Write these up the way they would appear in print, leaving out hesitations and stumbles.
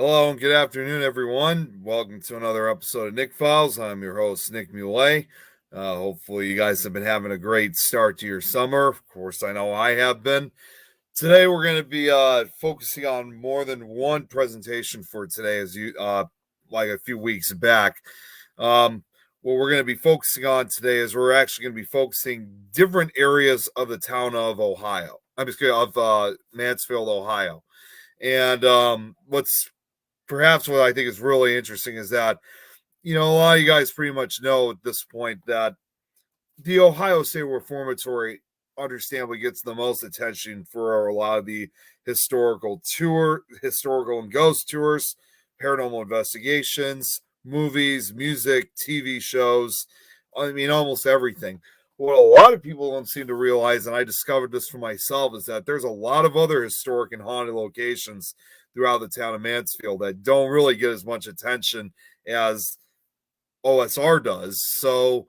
Hello and good afternoon, everyone. Welcome to another episode of Nick Files. I'm your host, Nick Mulay. Hopefully, you guys have been having a great start to your summer. Of course, I know I have been. Today, we're going to be focusing on more than one presentation for today, as you like a few weeks back. What we're going to be focusing on today is we're actually going to be focusing different areas of the town of Ohio. I'm just kidding, of Mansfield, Ohio. And what's perhaps what I think is really interesting is that, a lot of you guys pretty much know at this point that the Ohio State Reformatory understandably gets the most attention for a lot of the historical and ghost tours, paranormal investigations, movies, music, TV shows. I mean, almost everything. What a lot of people don't seem to realize, and I discovered this for myself, is that there's a lot of other historic and haunted locations throughout the town of Mansfield that don't really get as much attention as OSR does. So,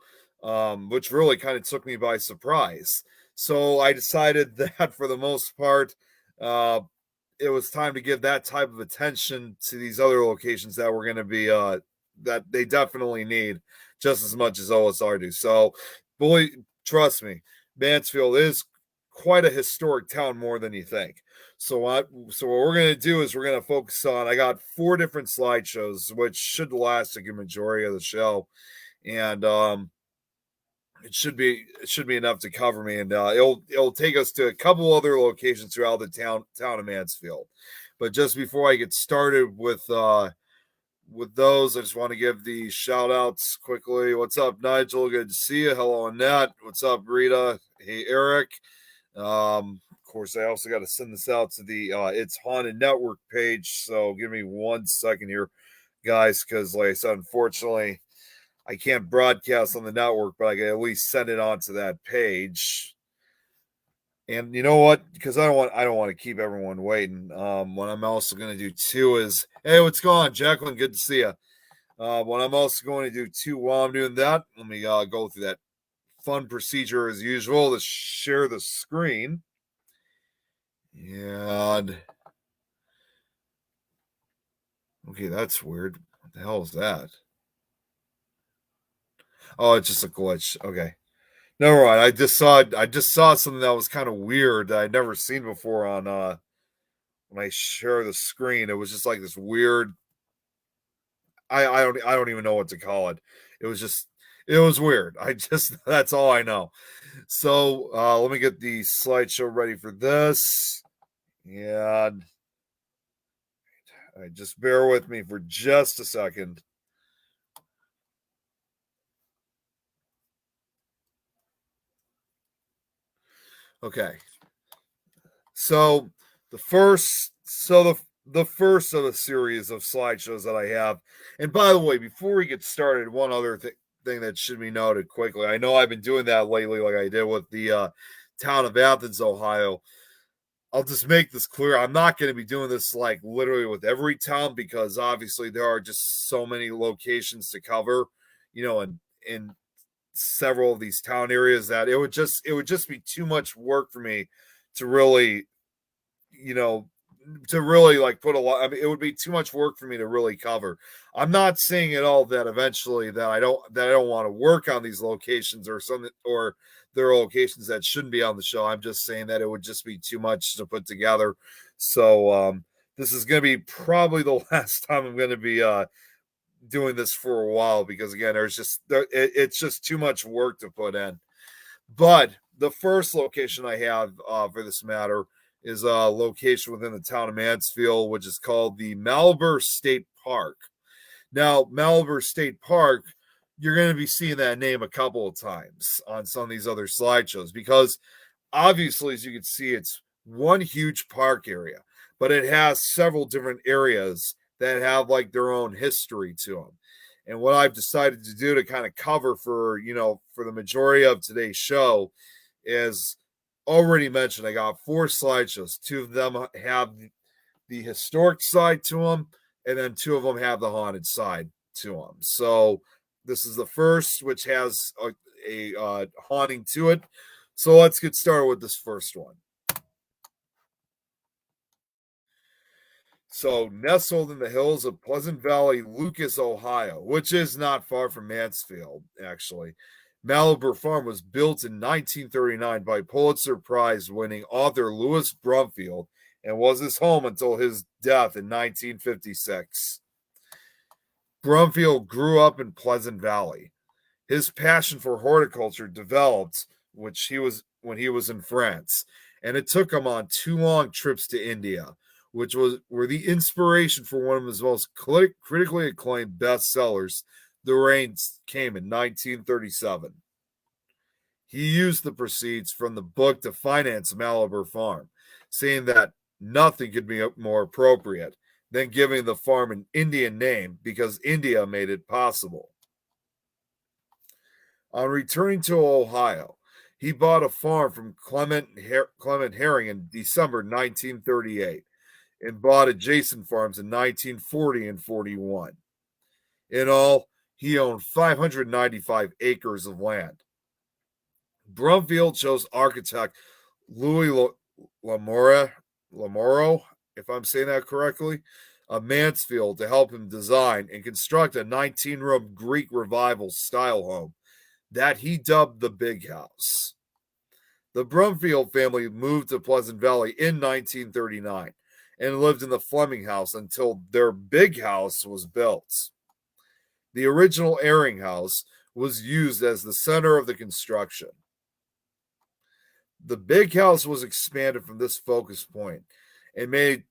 which really kind of took me by surprise. So I decided that for the most part, uh, it was time to give that type of attention to these other locations that we're going to be that they definitely need just as much as OSR do. So, boy, trust me, Mansfield is quite a historic town more than you think. So what we're going to do is we're going to focus on. I got 4 different slideshows, which should last a good majority of the show, and it should be enough to cover me, and it'll take us to a couple other locations throughout the town of Mansfield. But just before I get started with those, I just want to give the shout outs quickly. What's up, Nigel? Good to see you. Hello, Annette. What's up, Rita? Hey, Eric. Of course, I also got to send this out to the It's Haunted Network page. So give me 1 second here, guys, because like I said, unfortunately, I can't broadcast on the network, but I can at least send it on to that page. And you know what? Because I don't want to keep everyone waiting. What I'm also going to do too is, hey, what's going on, Jacqueline? Good to see you. What I'm also going to do too while I'm doing that, let me go through that fun procedure as usual to share the screen. And okay, that's weird. What the hell is that? Oh, it's just a glitch. Okay. Never mind. I just saw something that was kind of weird that I'd never seen before on when I share the screen. It was just like this weird I don't even know what to call it. It was just it was weird. I just that's all I know. So let me get the slideshow ready for this. And just bear with me for just a second. Okay. So the first of a series of slideshows that I have. And by the way, before we get started, one other thing that should be noted quickly. I know I've been doing that lately, like I did with the town of Athens, Ohio. I'll just make this clear. I'm not going to be doing this like literally with every town because obviously there are just so many locations to cover, in several of these town areas that it would just be too much work for me to really, you know, to really like put a lot. I mean, it would be too much work for me to really cover. I'm not saying at all that eventually that I don't want to work on these locations or something, or there are locations that shouldn't be on the show. I'm just saying that it would just be too much to put together. So this is going to be probably the last time I'm going to be doing this for a while because again, it's just too much work to put in. But the first location I have for this matter is a location within the town of Mansfield, which is called the Malver State Park. Now, Malver State Park, you're going to be seeing that name a couple of times on some of these other slideshows because obviously, as you can see, it's one huge park area, but it has several different areas that have like their own history to them. And what I've decided to do to kind of cover for the majority of today's show is already mentioned. I got 4 slideshows. 2 of them have the historic side to them, and then 2 of them have the haunted side to them. So this is the first, which has a haunting to it. So let's get started with this first one. So, nestled in the hills of Pleasant Valley, Lucas, Ohio, which is not far from Mansfield, actually. Malibu Farm was built in 1939 by Pulitzer Prize winning author Louis Brumfield and was his home until his death in 1956. Brumfield grew up in Pleasant Valley. His passion for horticulture developed when he was in France, and it took him on 2 long trips to India, which were the inspiration for one of his most critically acclaimed bestsellers, The Rain Came in 1937. He used the proceeds from the book to finance Malibu Farm, saying that nothing could be more appropriate than giving the farm an Indian name because India made it possible. On returning to Ohio, he bought a farm from Clement Herring in December 1938 and bought adjacent farms in 1940 and 41. In all, he owned 595 acres of land. Brumfield chose architect Louis Lamoro, if I'm saying that correctly, of Mansfield to help him design and construct a 19-room Greek Revival style home that he dubbed the Big House. The Brumfield family moved to Pleasant Valley in 1939 and lived in the Fleming house until their Big House was built. The original Airing House was used as the center of the construction. The Big House was expanded from this focus point and made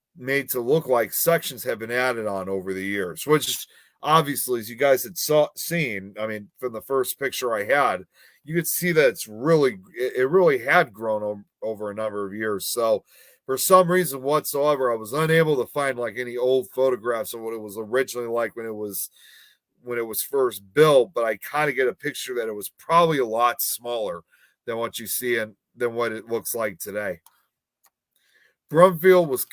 to look like sections have been added on over the years, which obviously, as you guys had seen, I mean, from the first picture I had, you could see that it really had grown over a number of years. So, for some reason whatsoever, I was unable to find like any old photographs of what it was originally like when it was first built. But I kind of get a picture that it was probably a lot smaller than what you see and than what it looks like today. Brumfield was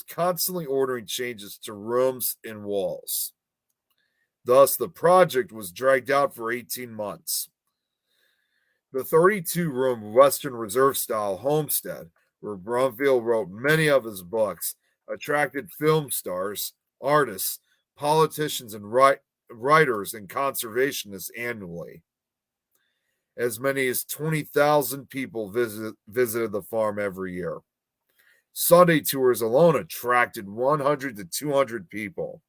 constantly ordering changes to rooms and walls. Thus, the project was dragged out for 18 months. The 32-room Western Reserve style homestead, where Brumfield wrote many of his books, attracted film stars, artists, politicians, and writers and conservationists annually. As many as 20,000 people visited the farm every year. Sunday tours alone attracted 100 to 200 people.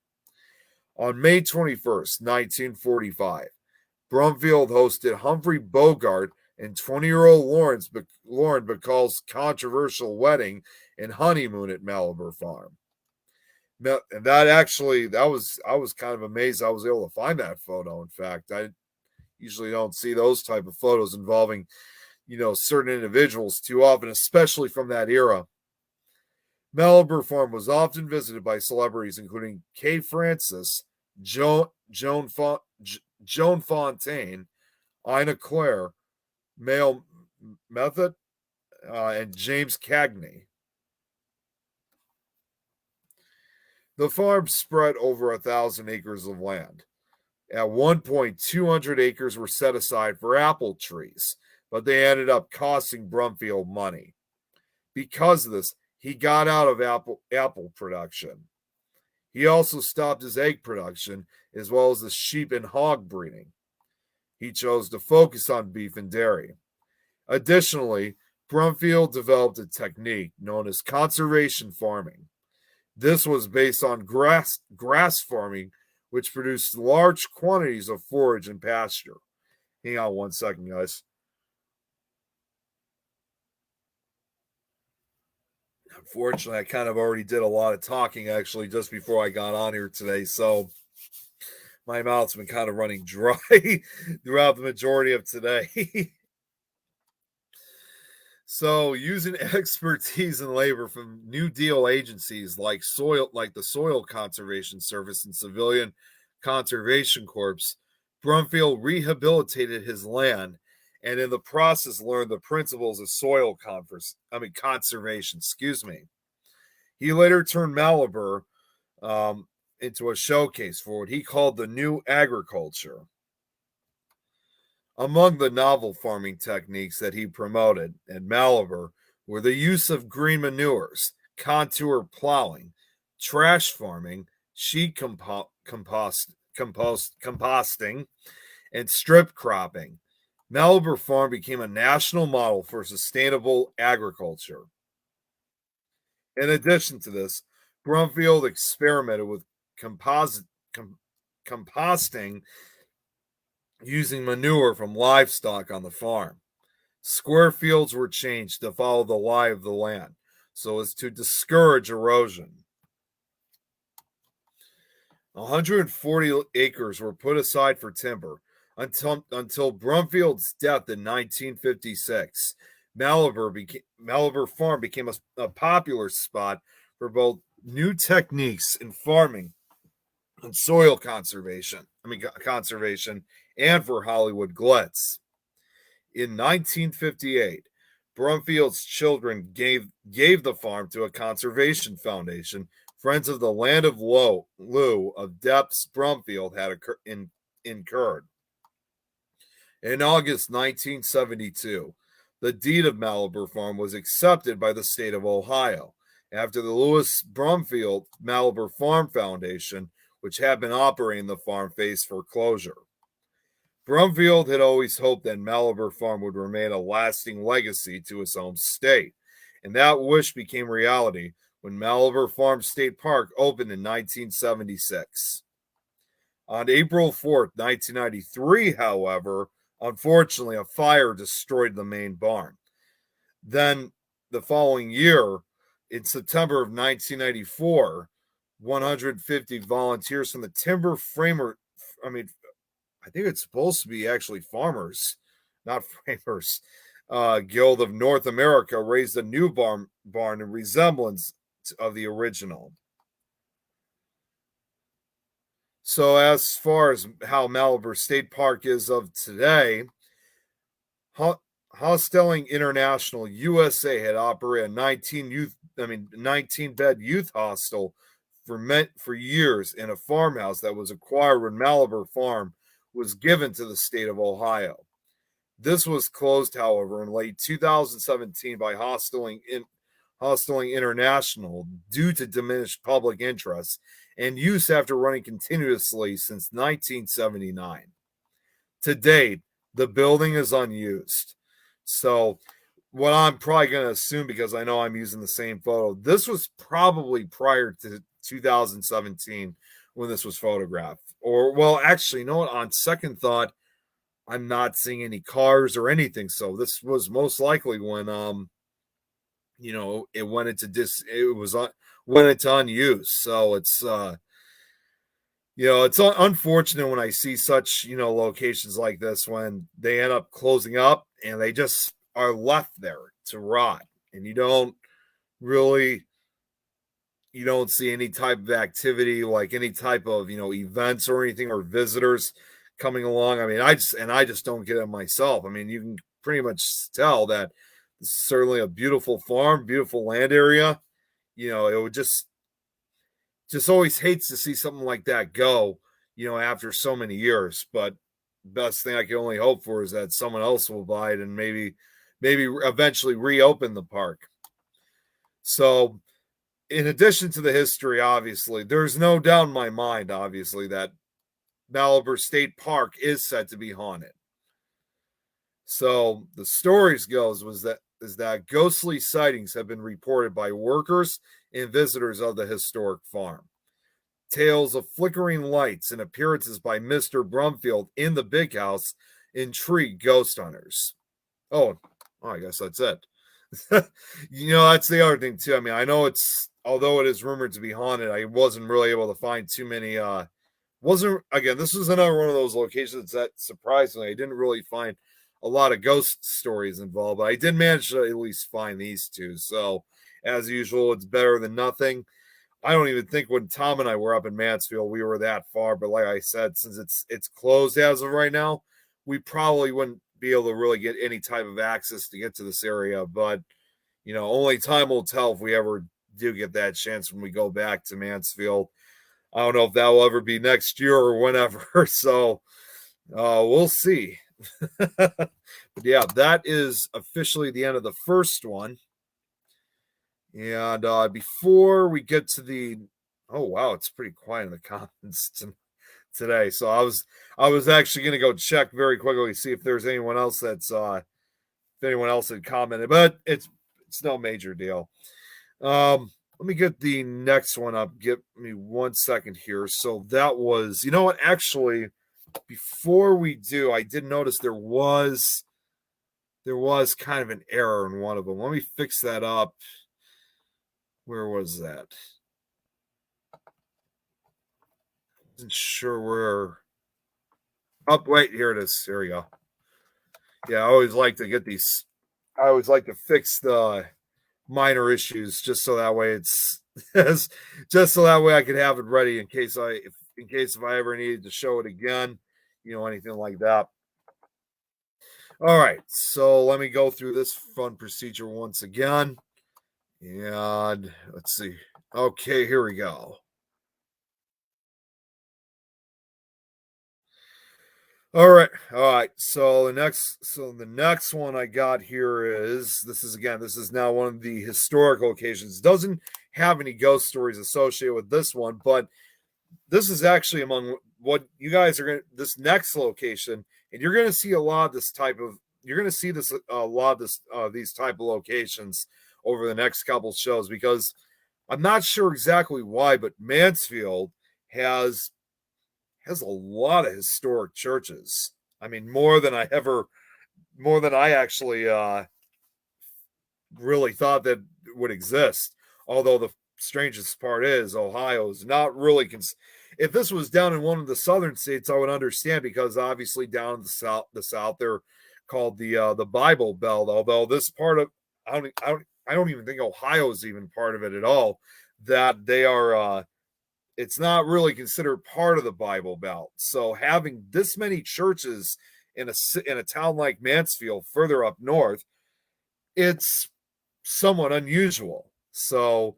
On May 21st, 1945, Brumfield hosted Humphrey Bogart and 20-year-old Lauren Bacall's controversial wedding and honeymoon at Malibu Farm. And I was kind of amazed I was able to find that photo. In fact, I usually don't see those type of photos involving, certain individuals too often, especially from that era. Malibu Farm was often visited by celebrities including Kay Francis, Joan Fontaine, Ina Claire, Male Method, and James Cagney. The farm spread over 1,000 acres of land. At one point, 200 acres were set aside for apple trees, but they ended up costing Brumfield money. Because of this, he got out of apple production. He also stopped his egg production as well as the sheep and hog breeding. He chose to focus on beef and dairy. Additionally, Brumfield developed a technique known as conservation farming. This was based on grass farming, which produced large quantities of forage and pasture. Hang on one second, guys. Unfortunately, I kind of already did a lot of talking actually just before I got on here today, so my mouth's been kind of running dry throughout the majority of today. So, using expertise and labor from New Deal agencies like the Soil Conservation Service and Civilian Conservation Corps, Brumfield rehabilitated his land and in the process learned the principles of conservation. He later turned Malibu into a showcase for what he called the new agriculture. Among the novel farming techniques that he promoted at Malibu were the use of green manures, contour plowing, trash farming, sheet composting, and strip cropping. Malabar Farm became a national model for sustainable agriculture. In addition to this, Brumfield experimented with composite, composting using manure from livestock on the farm. Square fields were changed to follow the lie of the land so as to discourage erosion. 140 acres were put aside for timber until Brumfield's death in 1956. Malabar Farm became a popular spot for both new techniques in farming and soil conservation. Conservation, and for Hollywood glitz. In 1958, Brumfield's children gave the farm to a conservation foundation. Friends of the Land of Lou of Depths Brumfield had incurred. In August 1972, the deed of Malabar Farm was accepted by the state of Ohio after the Lewis Brumfield Malabar Farm Foundation, which had been operating the farm, faced foreclosure. Brumfield had always hoped that Malabar Farm would remain a lasting legacy to his home state, and that wish became reality when Malabar Farm State Park opened in 1976. On April 4th, 1993, however, unfortunately, a fire destroyed the main barn. Then, the following year, in September of 1994, 150 volunteers from the Timber Framer, I think it's supposed to be actually farmers, not framers, Guild of North America raised a new barn in resemblance of the original. So as far as how Malabar State Park is of today, Hostelling International USA had operated a 19-bed youth hostel for years in a farmhouse that was acquired when Malabar Farm was given to the state of Ohio. This was closed, however, in late 2017 by Hostelling International due to diminished public interest and use after running continuously since 1979. To date, the building is unused. So what I'm probably going to assume, because I know I'm using the same photo, this was probably prior to 2017 when this was photographed. Or, well, actually, you know what? On second thought, I'm not seeing any cars or anything. So this was most likely when, it went into unused. So it's, it's unfortunate when I see such, locations like this when they end up closing up and they just are left there to rot. And you don't see any type of activity, like any type of, events or anything, or visitors coming along. I mean, I just don't get it myself. I mean, you can pretty much tell that this is certainly a beautiful farm, beautiful land area. It would just always hates to see something like that go, after so many years. But best thing I can only hope for is that someone else will buy it and maybe eventually reopen the park. So, in addition to the history, obviously, there's no doubt in my mind, obviously, that Malabar State Park is said to be haunted. So the stories goes is that ghostly sightings have been reported by workers and visitors of the historic farm. Tales of flickering lights and appearances by Mr. Brumfield in the big house intrigue ghost hunters. Oh, I guess that's it. That's the other thing too. I mean, I know although it is rumored to be haunted, I wasn't really able to find too many. This was another one of those locations that surprisingly I didn't really find a lot of ghost stories involved, but I did manage to at least find these two. So as usual, it's better than nothing. I don't even think when Tom and I were up in Mansfield, we were that far. But like I said, since it's closed as of right now, we probably wouldn't be able to really get any type of access to get to this area. But, only time will tell if we ever do get that chance when we go back to Mansfield. I don't know if that will ever be next year or whenever. So we'll see. But yeah, that is officially the end of the first one. And before we get to the, oh wow, it's pretty quiet in the comments today. So I was actually going to go check very quickly, see if there's anyone else if anyone else had commented, but it's no major deal. Let me get the next one up. Give me 1 second here. So that was, you know what? Actually, before we do, I did notice there was kind of an error in one of them. Let me fix that up. Where was that? Wasn't sure where. Oh, wait, here it is. Here we go. Yeah, I always like to get these. I always like to fix the minor issues just so that way it's just so that way I could have it ready in case if I ever needed to show it again, anything like that. All right, so let me go through this fun procedure once again. And let's see. Okay, here we go. All right. So the next one I got here is this is now one of the historical occasions. Doesn't have any ghost stories associated with this one, but this is actually among what you guys are going to this next location, and you're going to see a lot of this type of you're going to see this a lot of this these type of locations over the next couple shows because I'm not sure exactly why, but Mansfield has a lot of historic churches. I mean, more than I actually really thought that would exist. Although the strangest part is Ohio is not really. If this was down in one of the southern states, I would understand because obviously down in the south they're called the Bible Belt. Although this part of I don't even think Ohio is even part of it at all. That they are. It's not really considered part of the Bible Belt. So having this many churches in a town like Mansfield, further up north, it's somewhat unusual. So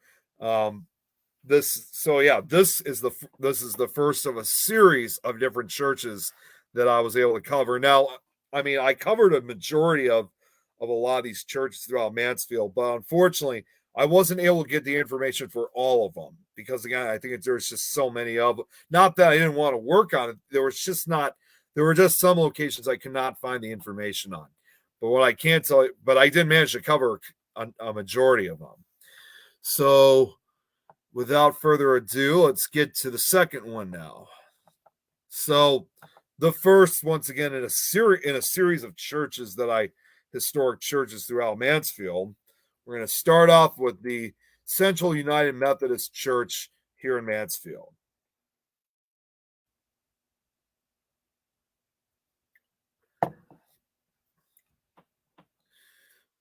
this is the first of a series of different churches that I was able to cover. Now, I mean, I covered a majority of a lot of these churches throughout Mansfield, but unfortunately, I wasn't able to get the information for all of them because again, I think there's just so many of them. Not that I didn't want to work on it. There were just some locations I could not find the information on. But what I can't tell you, but I did manage to cover a majority of them. So without further ado, let's get to the second one now. So the first, once again, in a series of churches historic churches throughout Mansfield, we're going to start off with the Central United Methodist Church here in Mansfield.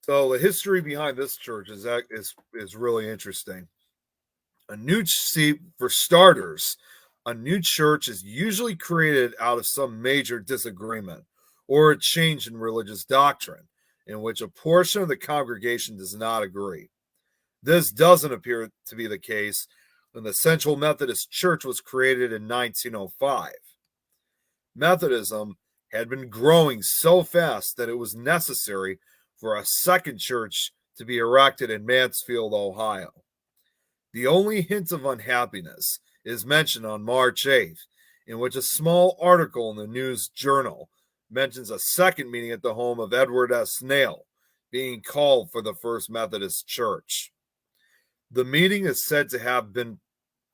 So the history behind this church is really interesting. For starters, a new church is usually created out of some major disagreement or a change in religious doctrine in which a portion of the congregation does not agree. This doesn't appear to be the case when the Central Methodist Church was created in 1905. Methodism had been growing so fast that it was necessary for a second church to be erected in Mansfield, Ohio. The only hint of unhappiness is mentioned on March 8th, in which a small article in the News Journal mentions a second meeting at the home of Edward S. Nail being called for the First Methodist Church. The meeting is said to have been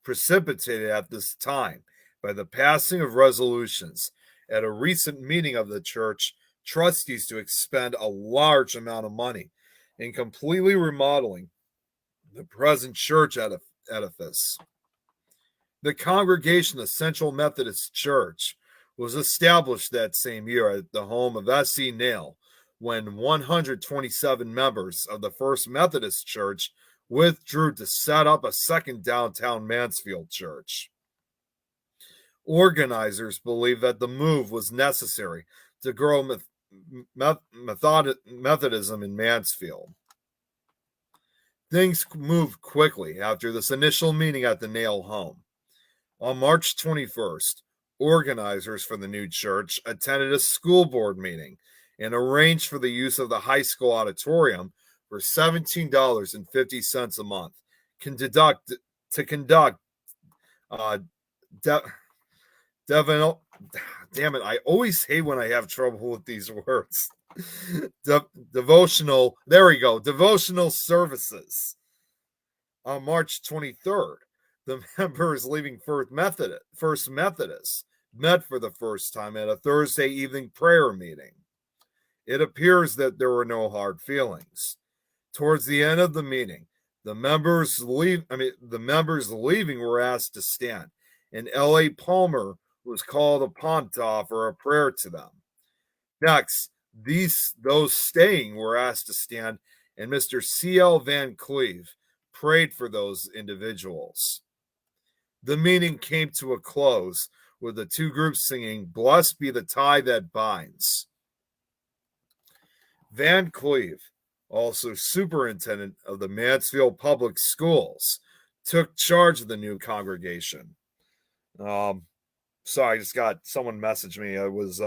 precipitated at this time by the passing of resolutions at a recent meeting of the church trustees to expend a large amount of money in completely remodeling the present church edifice. The congregation of Central Methodist Church was established that same year at the home of S.E. Nail when 127 members of the First Methodist Church withdrew to set up a second downtown Mansfield church. Organizers believed that the move was necessary to grow Methodism in Mansfield. Things moved quickly after this initial meeting at the Nail home. On March 21st, organizers for the new church attended a school board meeting and arranged for the use of the high school auditorium for $17.50 a month to conduct uh, de- damn it, I always hate when I have trouble with these words. Devotional, there we go, devotional services. On March 23rd, the members leaving First Methodist met for the first time at a Thursday evening prayer meeting. It appears that there were no hard feelings. Towards the end of the meeting, the members leaving were asked to stand, and L.A. Palmer was called upon to offer a prayer to them. Next, those staying were asked to stand, and Mr. C.L. Van Cleve prayed for those individuals. The meeting came to a close with the two groups singing, "Blessed be the tie that binds." Van Cleve, also superintendent of the Mansfield Public Schools, took charge of the new congregation. Sorry, I just got someone messaged me. It was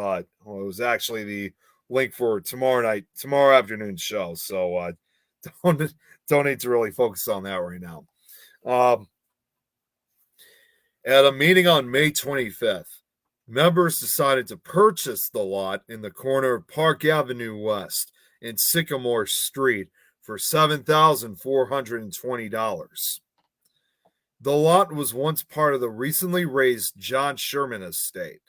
actually the link for tomorrow afternoon show. So don't need to really focus on that right now. At a meeting on May 25th, members decided to purchase the lot in the corner of Park Avenue West and Sycamore Street for $7,420. The lot was once part of the recently raised John Sherman estate.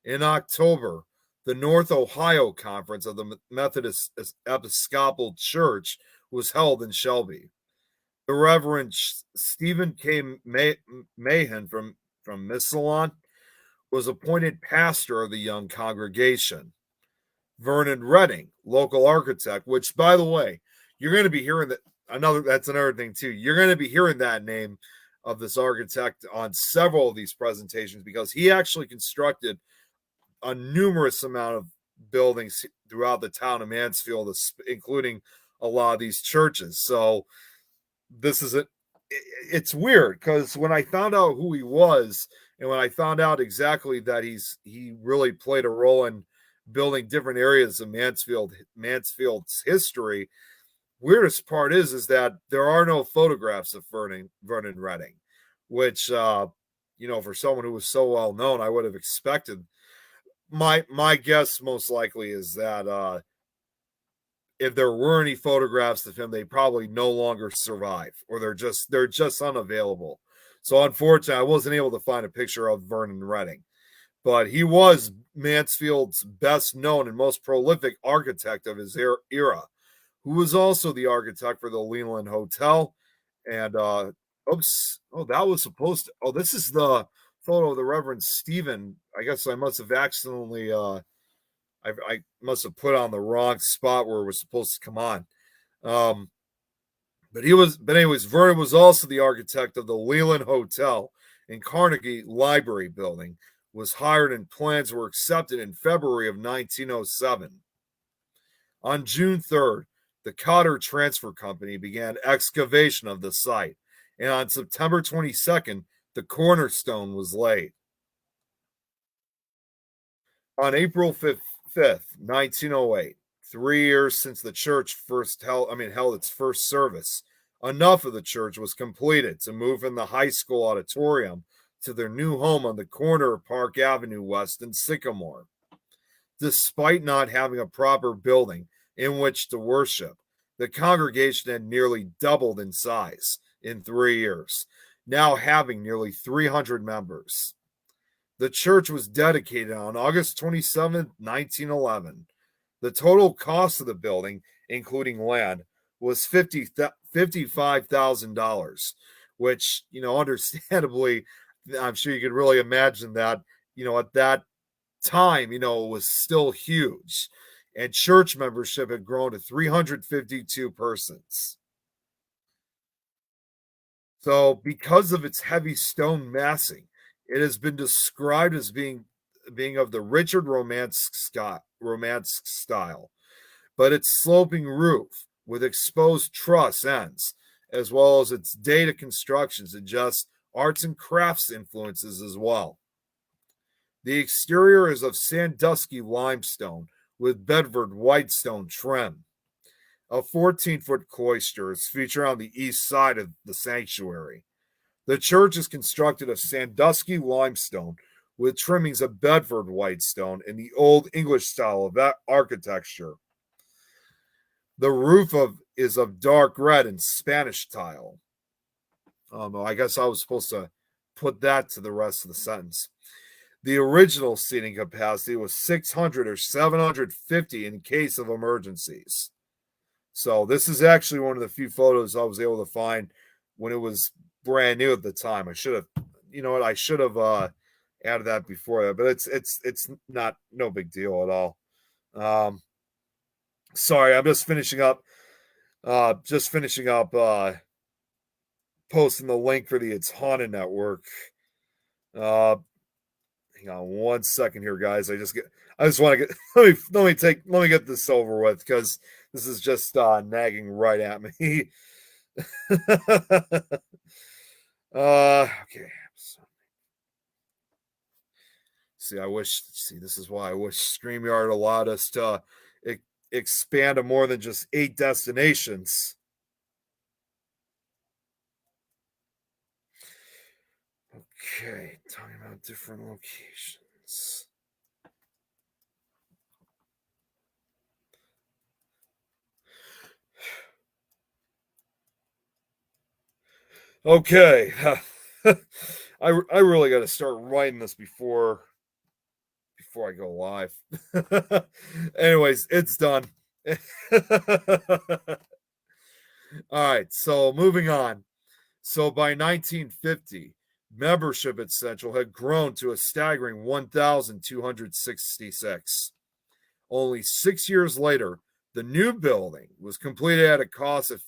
In October, the North Ohio Conference of the Methodist Episcopal Church was held in Shelby. The Reverend Stephen K. Mahan from Missalon was appointed pastor of the young congregation. Vernon Redding, local architect, which, by the way, you're going to be hearing that's another thing too. You're going to be hearing that name of this architect on several of these presentations because he actually constructed a numerous amount of buildings throughout the town of Mansfield, including a lot of these churches. So it's weird because when I found out who he was and when I found out exactly that he really played a role in building different areas of Mansfield's history, weirdest part is that there are no photographs of Vernon Redding, which for someone who was so well known, I would have expected. My guess most likely is that if there were any photographs of him, they probably no longer survive, or they're just unavailable. So unfortunately, I wasn't able to find a picture of Vernon Redding, but he was Mansfield's best known and most prolific architect of his era, who was also the architect for the Leland Hotel. And this is the photo of the Reverend Stephen. I guess I must have accidentally I must have put on the wrong spot where it was supposed to come on. But anyways, Vernon was also the architect of the Leland Hotel and Carnegie Library building, was hired and plans were accepted in February of 1907. On June 3rd, the Cotter Transfer Company began excavation of the site, and on September 22nd, the cornerstone was laid. On April 5th, 1908, 3 years since the church held its first service, enough of the church was completed to move from the high school auditorium to their new home on the corner of Park Avenue West and Sycamore. Despite not having a proper building in which to worship, the congregation had nearly doubled in size in 3 years, now having nearly 300 members. The church was dedicated on August 27, 1911. The total cost of the building, including land, was $55,000, which, understandably, I'm sure you could really imagine that, at that time, it was still huge. And church membership had grown to 352 persons. So, because of its heavy stone massing, it has been described as being of the Richard Romanesque style, but its sloping roof with exposed truss ends, as well as its data construction, suggests arts and crafts influences as well. The exterior is of Sandusky limestone with Bedford whitestone trim. A 14-foot cloister is featured on the east side of the sanctuary. The church is constructed of Sandusky limestone with trimmings of Bedford whitestone in the Old English style of that architecture. The roof is of dark red and Spanish tile. I guess I was supposed to put that to the rest of the sentence. The original seating capacity was 600 or 750 in case of emergencies. So this is actually one of the few photos I was able to find when it was brand new at the time. I should have, I should have added that before that, but it's not no big deal at all. Sorry, I'm just finishing up posting the link for the It's Haunted Network. Hang on one second here, guys. I just want to get let me get this over with because this is just nagging right at me. Okay. This is why I wish StreamYard allowed us to expand to more than just 8 destinations. Okay, talking about different locations. Okay. I really got to start writing this before I go live. Anyways, it's done. All right, so moving on. So by 1950, membership at Central had grown to a staggering 1,266. Only 6 years later, the new building was completed at a cost of,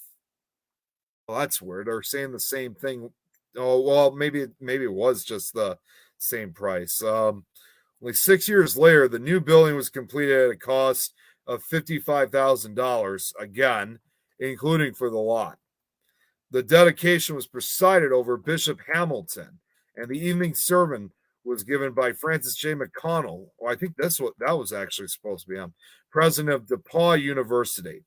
well, that's weird. They're saying the same thing. Oh, well, maybe it was just the same price. Only 6 years later, the new building was completed at a cost of $55,000, again, including for the lot. The dedication was presided over Bishop Hamilton, and the evening sermon was given by Francis J. McConnell. Well, I think that was actually supposed to be him, president of DePauw University.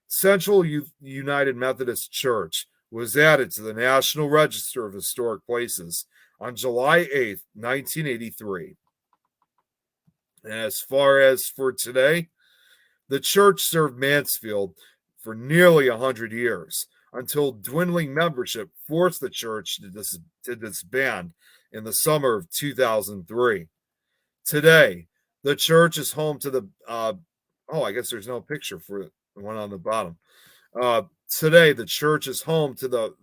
Central United Methodist Church was added to the National Register of Historic Places on July 8th, 1983. And as far as for today, the church served Mansfield for nearly 100 years until dwindling membership forced the church to disband in the summer of 2003. Today, the church is home to the, I guess there's no picture for the one on the bottom. Today, the church is home to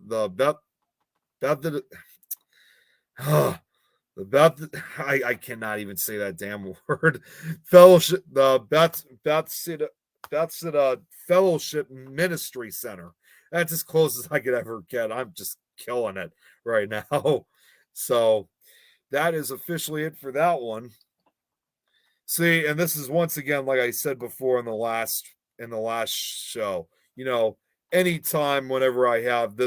I cannot even say that damn word. Fellowship, the Bethesda Fellowship Ministry Center. That's as close as I could ever get. I'm just killing it right now. So that is officially it for that one. See, and this is once again, like I said before in the last show, anytime whenever I have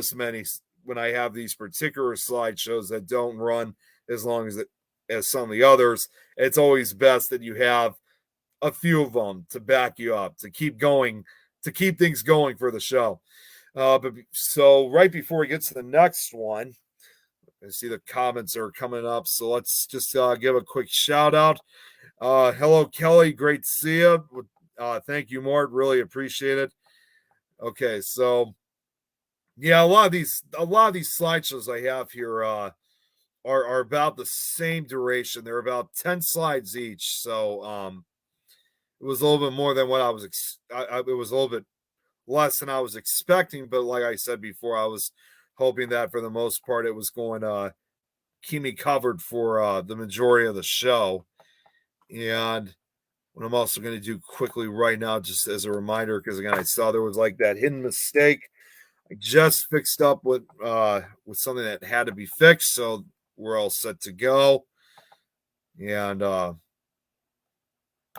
when I have these particular slideshows that don't run as long as some of the others, it's always best that you have a few of them to back you up, to keep things going for the show. But so right before we get to the next one, I see the comments are coming up, so let's just give a quick shout out. Hello, Kelly. Great to see you. Thank you, Mort. Really appreciate it. Okay, so yeah, a lot of these slideshows I have here are about the same duration. They're about 10 slides each, so it was a little bit more than what I was. It was a little bit less than I was expecting, but like I said before, I was hoping that for the most part it was going to keep me covered for the majority of the show. And what I'm also going to do quickly right now, just as a reminder, because again, I saw there was like that hidden mistake. I just fixed up with something that had to be fixed, so we're all set to go. And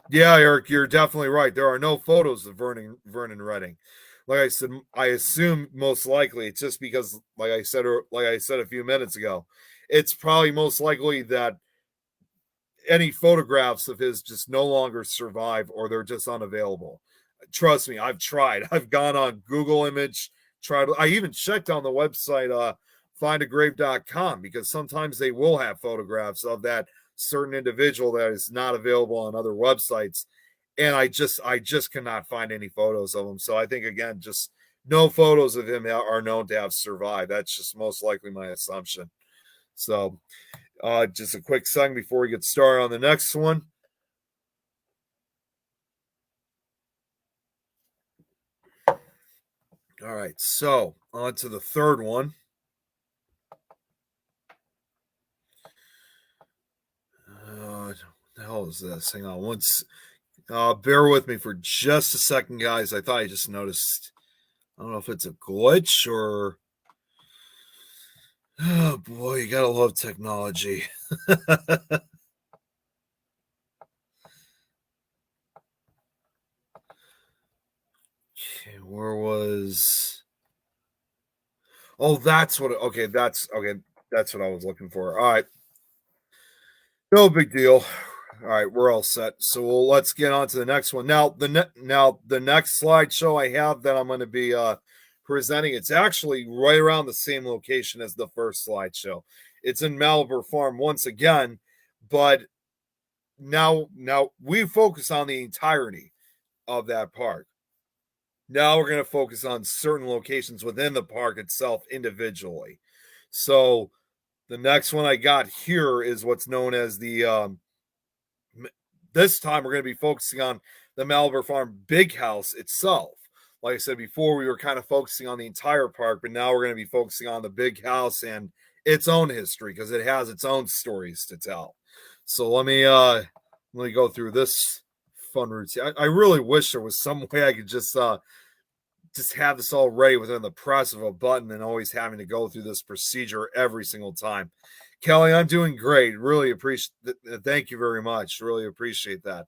yeah, Eric, you're definitely right. There are no photos of Vernon Redding. Like I said, I assume most likely it's just because, like I said a few minutes ago, it's probably most likely that any photographs of his just no longer survive or they're just unavailable. trust me, I've tried. I've gone on Google Image, tried. I even checked on the website findagrave.com, because sometimes they will have photographs of that certain individual that is not available on other websites, and I just cannot find any photos of him. So I think, again, just no photos of him are known to have survived. That's just most likely my assumption. So just a quick second before we get started on the next one. All right, so on to the third one. What the hell is this? Hang on once. Bear with me for just a second, guys. I thought I just noticed. I don't know if it's a glitch or. Oh boy, you gotta love technology. Okay, where was? Oh, that's what. Okay, that's okay. That's what I was looking for. All right, no big deal. All right, we're all set. So let's get on to the next one. Now the next slideshow I have that I'm going to be presenting, it's actually right around the same location as the first slideshow. It's in Malabar Farm once again, but now we focus on the entirety of that park. Now we're going to focus on certain locations within the park itself individually. So the next one I got here is what's known as the this time we're going to be focusing on the Malabar Farm Big House itself. Like I said before, we were kind of focusing on the entire park, but now we're going to be focusing on the Big House and its own history, because it has its own stories to tell. So let me go through this fun routine. I really wish there was some way I could just have this all ready within the press of a button and always having to go through this procedure every single time. Kelly, I'm doing great. Really appreciate. Thank you very much. Really appreciate that.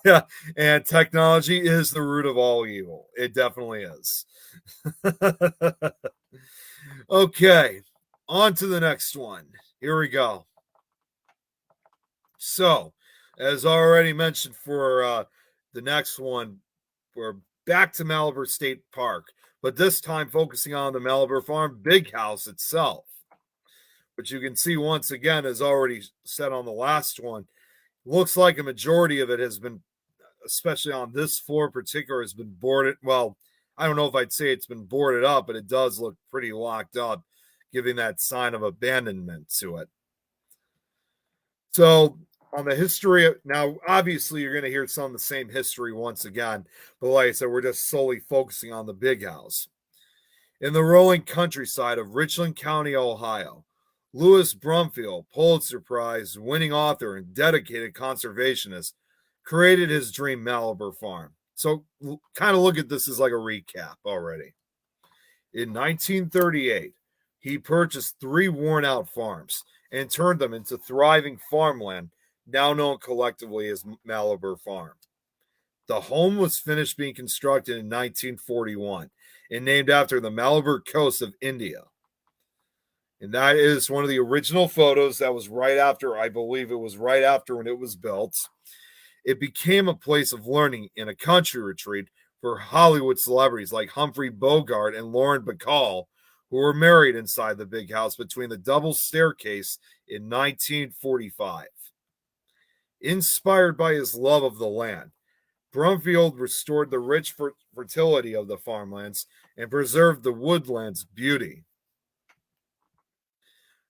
Yeah, and technology is the root of all evil. It definitely is. Okay, on to the next one. Here we go. So, as already mentioned for the next one, we're back to Malabar State Park, but this time focusing on the Malabar Farm Big House itself, which you can see once again, as already said on the last one, looks like a majority of it has been, especially on this floor in particular, has been boarded. Well, I don't know if I'd say it's been boarded up, but it does look pretty locked up, giving that sign of abandonment to it. So on the history, now obviously you're going to hear some of the same history once again, but like I said, we're just solely focusing on the Big House. In the rolling countryside of Richland County, Ohio, Louis Brumfield, Pulitzer Prize winning author and dedicated conservationist, created his dream Malabar Farm. So kind of look at this as like a recap already. In 1938, he purchased 3 worn out farms and turned them into thriving farmland, now known collectively as Malabar Farm. The home was finished being constructed in 1941 and named after the Malabar coast of India. And that is one of the original photos that was right after, I believe it was right after when it was built. It became a place of learning and a country retreat for Hollywood celebrities like Humphrey Bogart and Lauren Bacall, who were married inside the Big House between the double staircase in 1945. Inspired by his love of the land, Brumfield restored the rich fertility of the farmlands and preserved the woodlands' beauty.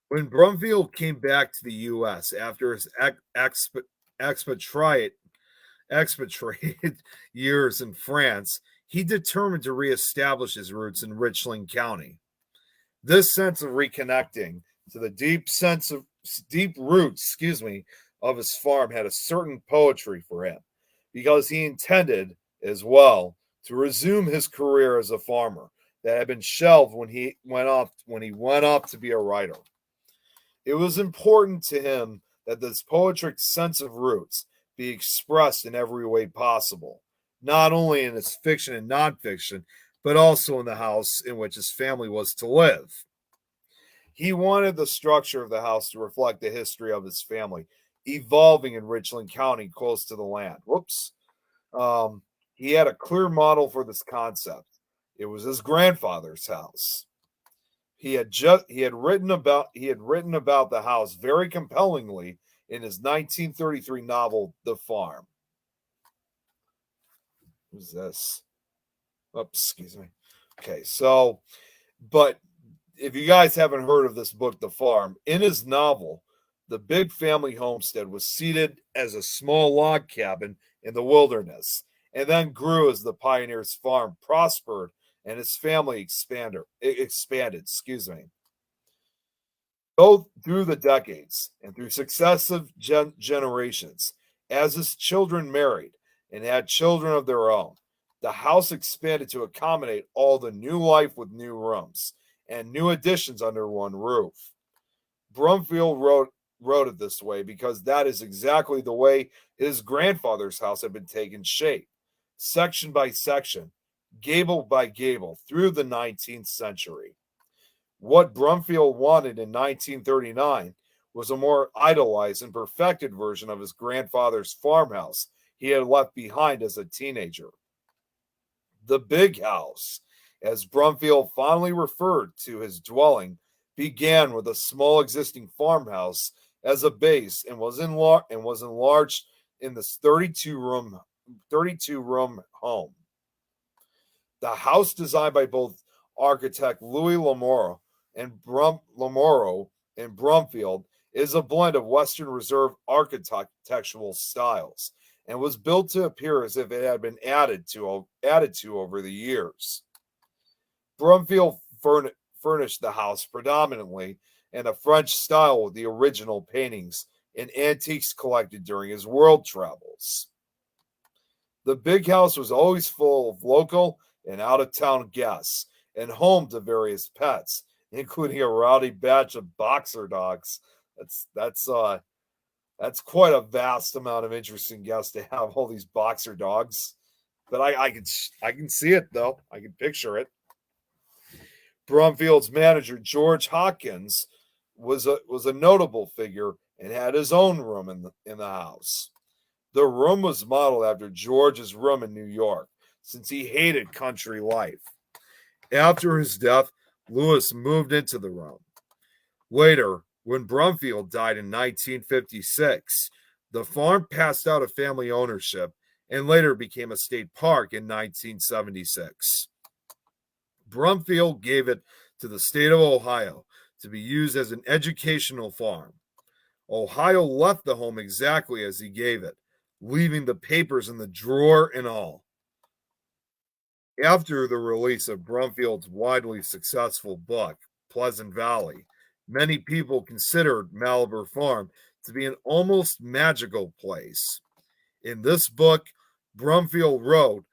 When Brumfield came back to the U.S. after his expatriate years in France, he determined to reestablish his roots in Richland County. This sense of reconnecting to the deep roots, of his farm had a certain poetry for him, because he intended as well to resume his career as a farmer that had been shelved when he went off to be a writer. It was important to him that this poetic sense of roots be expressed in every way possible, not only in his fiction and nonfiction, but also in the house in which his family was to live. He wanted the structure of the house to reflect the history of his family, evolving in Richland County close to the land. He had a clear model for this concept. It was his grandfather's house. He had written about the house very compellingly in his 1933 novel The Farm. Who's this? Oops, excuse me. Okay, so but if you guys haven't heard of this book, The Farm, in his novel, the big family homestead was seated as a small log cabin in the wilderness and then grew as the pioneer's farm prospered and his family expanded, excuse me. Both through the decades and through successive generations, as his children married and had children of their own, the house expanded to accommodate all the new life with new rooms and new additions under one roof. Brumfield wrote it this way because that is exactly the way his grandfather's house had been taking shape, section by section, gable by gable, through the 19th century. What Brumfield wanted in 1939 was a more idealized and perfected version of his grandfather's farmhouse he had left behind as a teenager. The big house, as Brumfield fondly referred to his dwelling, began with a small existing farmhouse as a base and was enlarged in this 32 room home. The house, designed by both architect Louis Lamoro and Brumfield, is a blend of Western Reserve architectural styles and was built to appear as if it had been added to over the years. Brumfield furnished the house predominantly in a French style with the original paintings and antiques collected during his world travels. The big house was always full of local and out of town guests and home to various pets, including a rowdy batch of boxer dogs. That's quite a vast amount of interesting guests to have all these boxer dogs. But I can see it though. I can picture it. Brumfield's manager George Hawkins was a notable figure and had his own room in the house. The room was modeled after George's room in New York, since he hated country life. After his death, Lewis moved into the room. Later, when Brumfield died in 1956, the farm passed out of family ownership and later became a state park in 1976. Brumfield gave it to the state of Ohio to be used as an educational farm. Ohio left the home exactly as he gave it, leaving the papers in the drawer and all. After the release of Brumfield's widely successful book, Pleasant Valley, many people considered Malabar Farm to be an almost magical place. In this book, Brumfield wrote,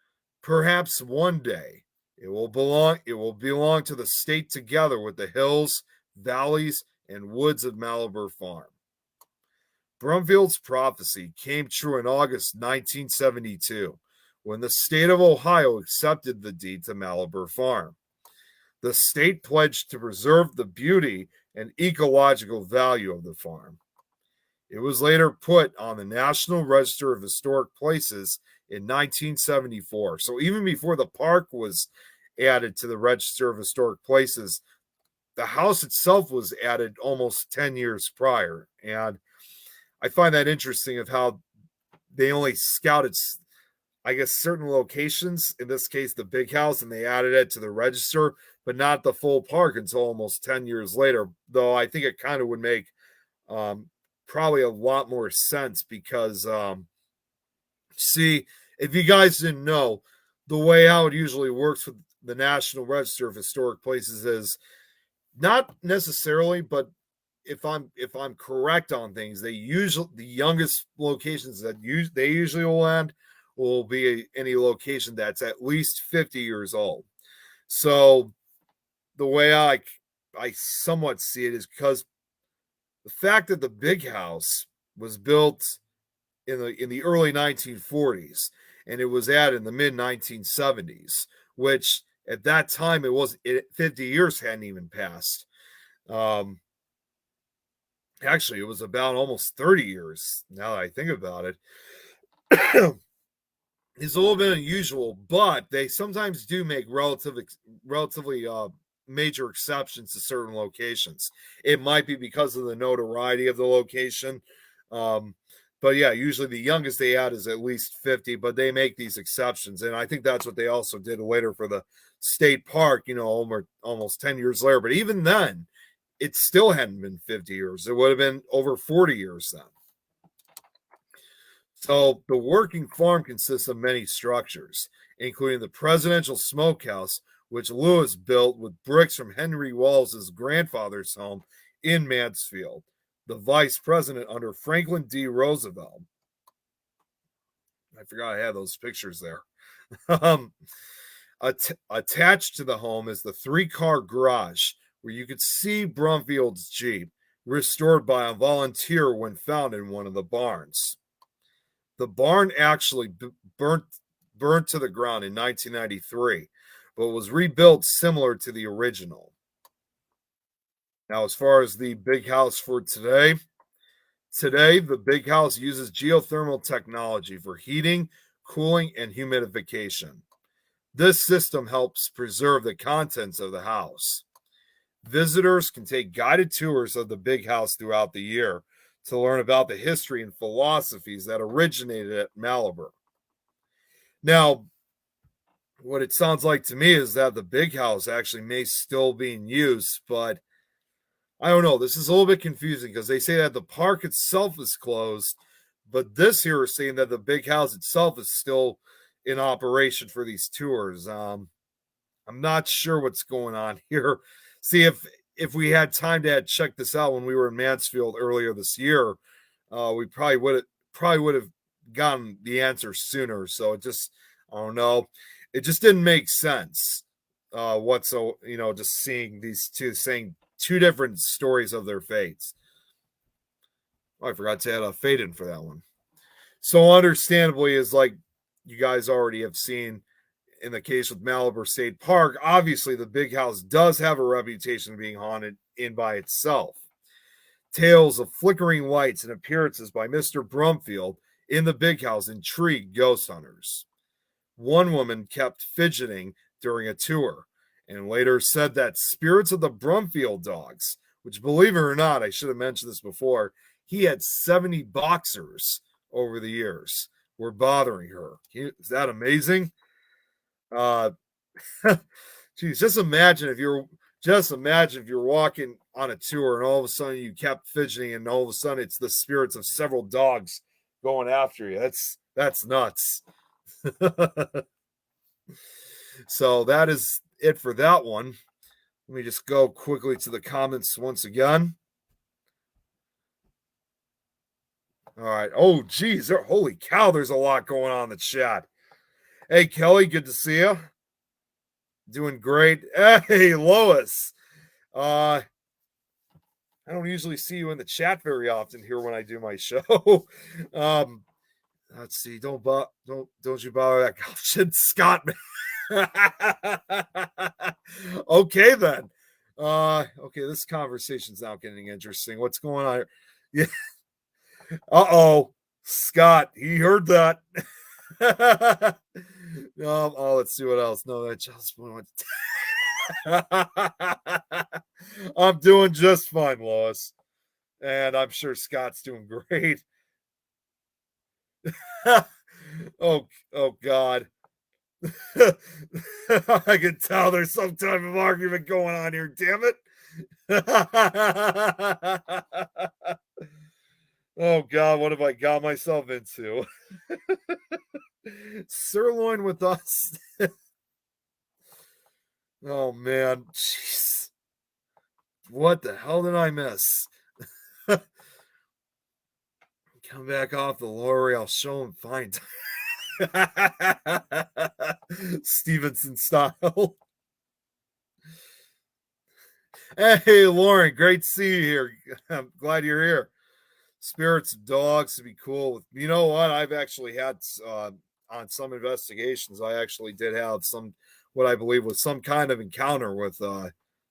"Perhaps one day it will belong to the state together with the hills, valleys, and woods of Malabar Farm." Brumfield's prophecy came true in August 1972 when the state of Ohio accepted the deed to Malabar Farm. The state pledged to preserve the beauty and ecological value of the farm. It was later put on the National Register of Historic Places in 1974. So even before the park was added to the Register of Historic Places, the house itself was added almost 10 years prior. And I find that interesting of how they only scouted, I guess, certain locations, in this case, the big house, and they added it to the register, but not the full park until almost 10 years later. Though I think it kind of would make probably a lot more sense because, see, if you guys didn't know, the way how it usually works with the National Register of Historic Places is not necessarily, but if I'm correct on things, the youngest locations that they usually will land will be any location that's at least 50 years old. So the way I somewhat see it is because the fact that the big house was built in the early 1940s and it was added in the mid 1970s, which at that time 50 years hadn't even passed. Actually, it was about almost 30 years now that I think about it. is a little bit unusual, but they sometimes do make relatively major exceptions to certain locations. It might be because of the notoriety of the location. Um, but yeah, usually the youngest they add is at least 50, but they make these exceptions. And I think that's what they also did later for the state park, almost 10 years later. But even then, it still hadn't been 50 years. It would have been over 40 years then. So the working farm consists of many structures, including the presidential smokehouse, which Lewis built with bricks from Henry Walls's grandfather's home in Mansfield, the vice president under Franklin D. Roosevelt. I forgot I had those pictures there. um, Attached to the home is the three-car garage where you could see Brumfield's Jeep, restored by a volunteer when found in one of the barns. The barn actually burnt to the ground in 1993, but was rebuilt similar to the original. Now, as far as the big house for today, the big house uses geothermal technology for heating, cooling, and humidification. This system helps preserve the contents of the house. Visitors can take guided tours of the big house throughout the year to learn about the history and philosophies that originated at Malibu. Now, what it sounds like to me is that the big house actually may still being used, but I don't know. This is a little bit confusing because they say that the park itself is closed, but this here is saying that the big house itself is still in operation for these tours. I'm not sure what's going on here. See, if we had time to check this out when we were in Mansfield earlier this year, we probably would have gotten the answer sooner. So I don't know. It just didn't make sense. Just seeing these two saying two different stories of their fates. Oh, I forgot to add a fade in for that one. So understandably, is like you guys already have seen in the case with Malibu State Park, obviously the big house does have a reputation of being haunted in by itself. Tales of flickering lights and appearances by Mr. Brumfield in the big house intrigued ghost hunters. One woman kept fidgeting during a tour and later said that spirits of the Brumfield dogs, which, believe it or not, I should have mentioned this before, he had 70 boxers over the years, were bothering her. Is that amazing? Geez, just imagine if you're walking on a tour and all of a sudden you kept fidgeting and all of a sudden it's the spirits of several dogs going after you. That's nuts. So that is it for that one. Let me just go quickly to the comments once again. All right. Oh, geez. Holy cow. There's a lot going on in the chat. Hey, Kelly. Good to see you. Doing great. Hey, Lois. I don't usually see you in the chat very often here when I do my show. Let's see. Don't you bother that option, Scott. Okay then. Okay, this conversation's now getting interesting. What's going on here? Yeah. Uh-oh. Scott, he heard that. Let's see what else. No, that just went. I'm doing just fine, Lois. And I'm sure Scott's doing great. oh God. I can tell there's some type of argument going on here, damn it. Oh God, what have I got myself into? Sirloin with us. Oh man, jeez. What the hell did I miss? Come back off the lorry, I'll show him fine. Stevenson style. Hey, Lauren, great to see you here. I'm glad you're here. Spirits of dogs to be cool. You know what? I've actually had on some investigations, I actually did have what I believe was some kind of encounter with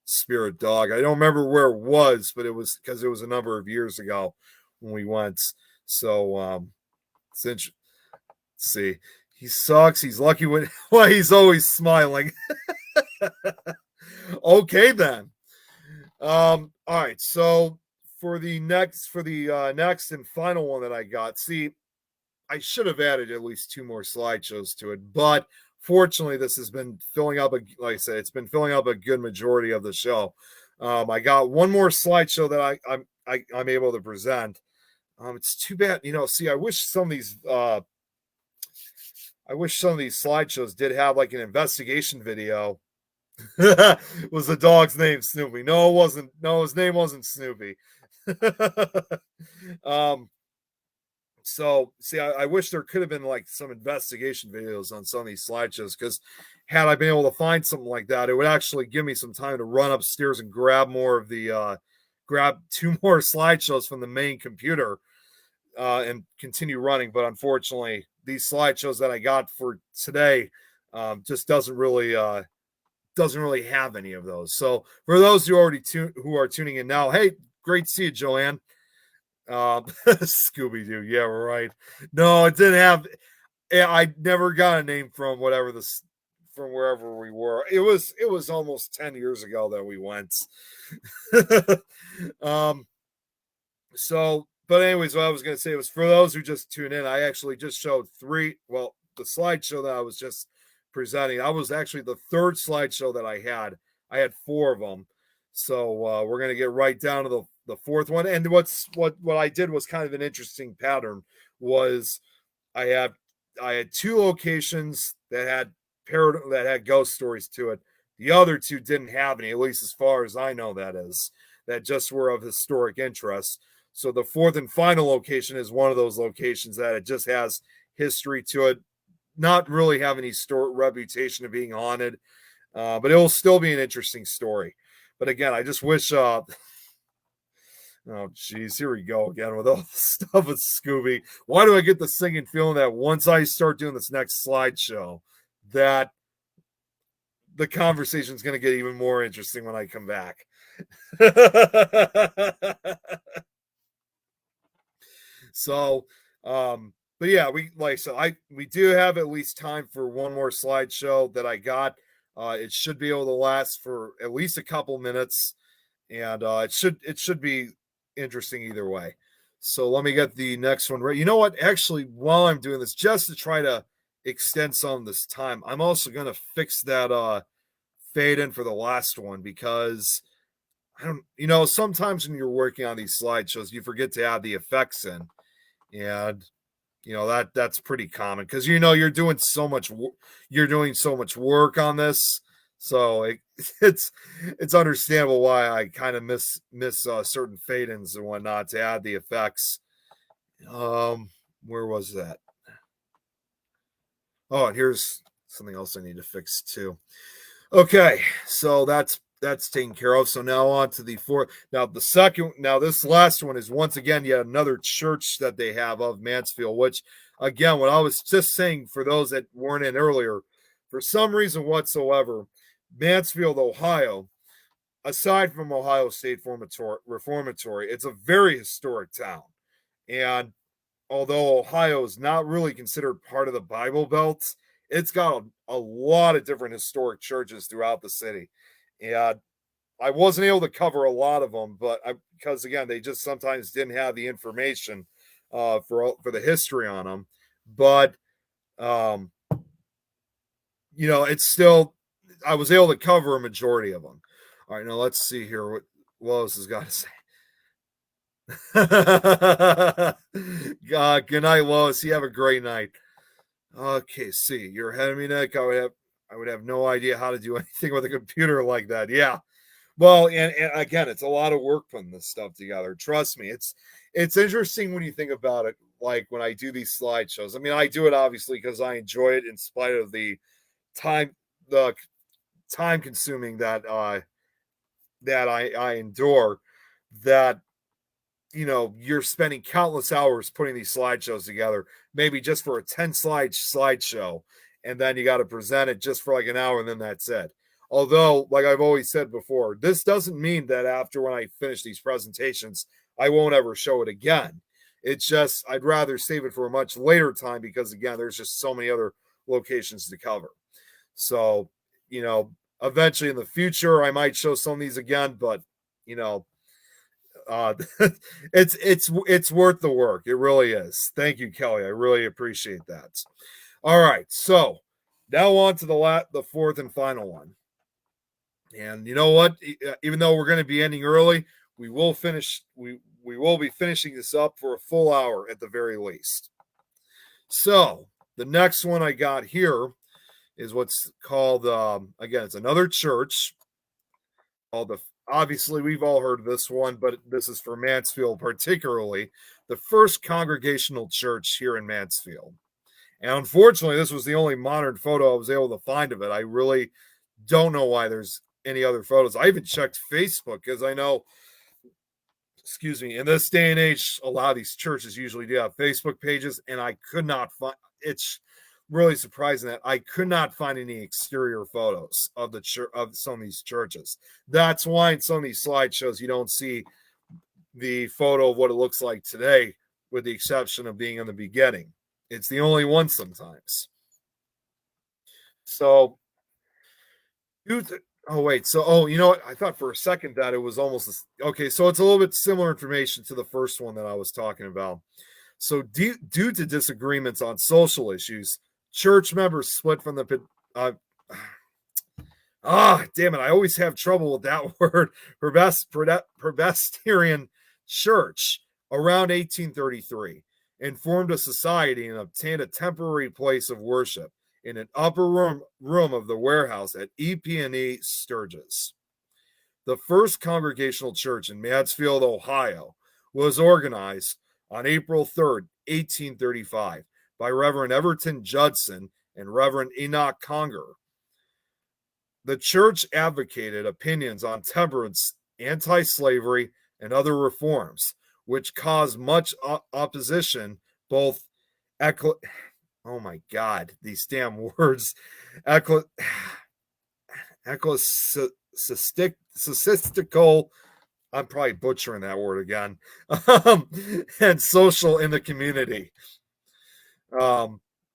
spirit dog. I don't remember where it was, but it was because it was a number of years ago when we went. So, let's see. He sucks. He's lucky when well, he's always smiling. Okay then. All right. So for the next and final one that I got, see, I should have added at least two more slideshows to it, but fortunately, this has been filling up. Like I said, it's been filling up a good majority of the show. I got one more slideshow that I'm able to present. It's too bad, See, I wish some of these slideshows did have like an investigation video. Was the dog's name Snoopy? No, it wasn't. No, his name wasn't Snoopy. um, so see, I wish there could have been like some investigation videos on some of these slideshows because had I been able to find something like that, it would actually give me some time to run upstairs and grab grab two more slideshows from the main computer and continue running. But unfortunately, these slideshows that I got for today just doesn't really have any of those. So for those who are tuning in now, hey, great to see you, Joanne. Scooby Doo, yeah, right. No, it didn't have. I never got a name from from wherever we were. It was almost 10 years ago that we went. So, but anyways, what I was gonna say was for those who just tune in, I actually just showed the slideshow that I was just presenting. I was actually the third slideshow that I had. I had four of them. So we're gonna get right down to the fourth one. And what I did was kind of an interesting pattern. Was I had two locations that had ghost stories to it. The other two didn't have any, at least as far as I know. That just were of historic interest. So the fourth and final location is one of those locations that it just has history to it, not really have any reputation of being haunted, but it will still be an interesting story. But again, I just wish. Oh, geez, here we go again with all the stuff with Scooby. Why do I get the singing feeling that once I start doing this next slideshow, that the conversation is going to get even more interesting when I come back? So, but yeah, we do have at least time for one more slideshow that I got. It should be able to last for at least a couple minutes, and it should be interesting either way. So let me get the next one right. You know what? Actually, while I'm doing this, just to try to extend some of this time, I'm also going to fix that fade in for the last one because I don't, sometimes when you're working on these slideshows, you forget to add the effects in, and that's pretty common because you're doing so much work on this, so it's understandable why I kind of miss certain fade-ins and whatnot to add the effects. Where was that? Oh, and here's something else I need to fix too. Okay, so that's taken care of. So now on to the fourth. Now this last one is once again yet another church that they have of Mansfield, which again, what I was just saying for those that weren't in earlier, for some reason whatsoever, Mansfield, Ohio, aside from Ohio State Reformatory, it's a very historic town. And although Ohio is not really considered part of the Bible Belt, it's got a lot of different historic churches throughout the city. And I wasn't able to cover a lot of them, because again, they just sometimes didn't have the information for the history on them. But it's still, I was able to cover a majority of them. All right, now let's see here what Lois has got to say. Good night, Lois. You have a great night. Okay, see, you're ahead of me, Nick. I would have no idea how to do anything with a computer like that. Yeah. Well, and again, it's a lot of work putting this stuff together. Trust me, it's interesting when you think about it. Like when I do these slideshows, I mean, I do it obviously because I enjoy it in spite of the time consuming that I endure. That you're spending countless hours putting these slideshows together, maybe just for a 10 slideshow, and then you got to present it just for like an hour, and then that's it. Although, like I've always said before, this doesn't mean that after when I finish these presentations, I won't ever show it again. It's just I'd rather save it for a much later time because again, there's just so many other locations to cover. So, eventually in the future, I might show some of these again, but you know, uh, it's worth the work. It really is. Thank you, Kelly. I really appreciate that. All right, so now on to the fourth and final one. And you know what? Even though we're going to be ending early, we will finish. We will be finishing this up for a full hour at the very least. So the next one I got here is what's called again. It's another church called the. Obviously, we've all heard of this one, but this is for Mansfield, particularly the First Congregational Church here in Mansfield. And unfortunately, this was the only modern photo I was able to find of it. I really don't know why there's any other photos. I even checked Facebook because I know, excuse me, in this day and age, a lot of these churches usually do have Facebook pages, and I could not find. It's really surprising that I could not find any exterior photos of the church of some of these churches. That's why in some of these slideshows you don't see the photo of what it looks like today, with the exception of being in the beginning. It's the only one sometimes. So, oh wait, you know what? I thought for a second that it was almost okay. So it's a little bit similar information to the first one that I was talking about. So due to disagreements on social issues, church members split from the damn it! I always have trouble with that word. Presbyterian Church around 1833 and formed a society and obtained a temporary place of worship in an upper room of the warehouse at EP&E Sturgis. The first Congregational Church in Mansfield, Ohio, was organized on April 3rd, 1835, by Reverend Everton Judson and Reverend Enoch Conger. The church advocated opinions on temperance, anti-slavery, and other reforms, which caused much opposition, both oh my God, these damn words, ecclesiastical, I'm probably butchering that word again, and social in the community.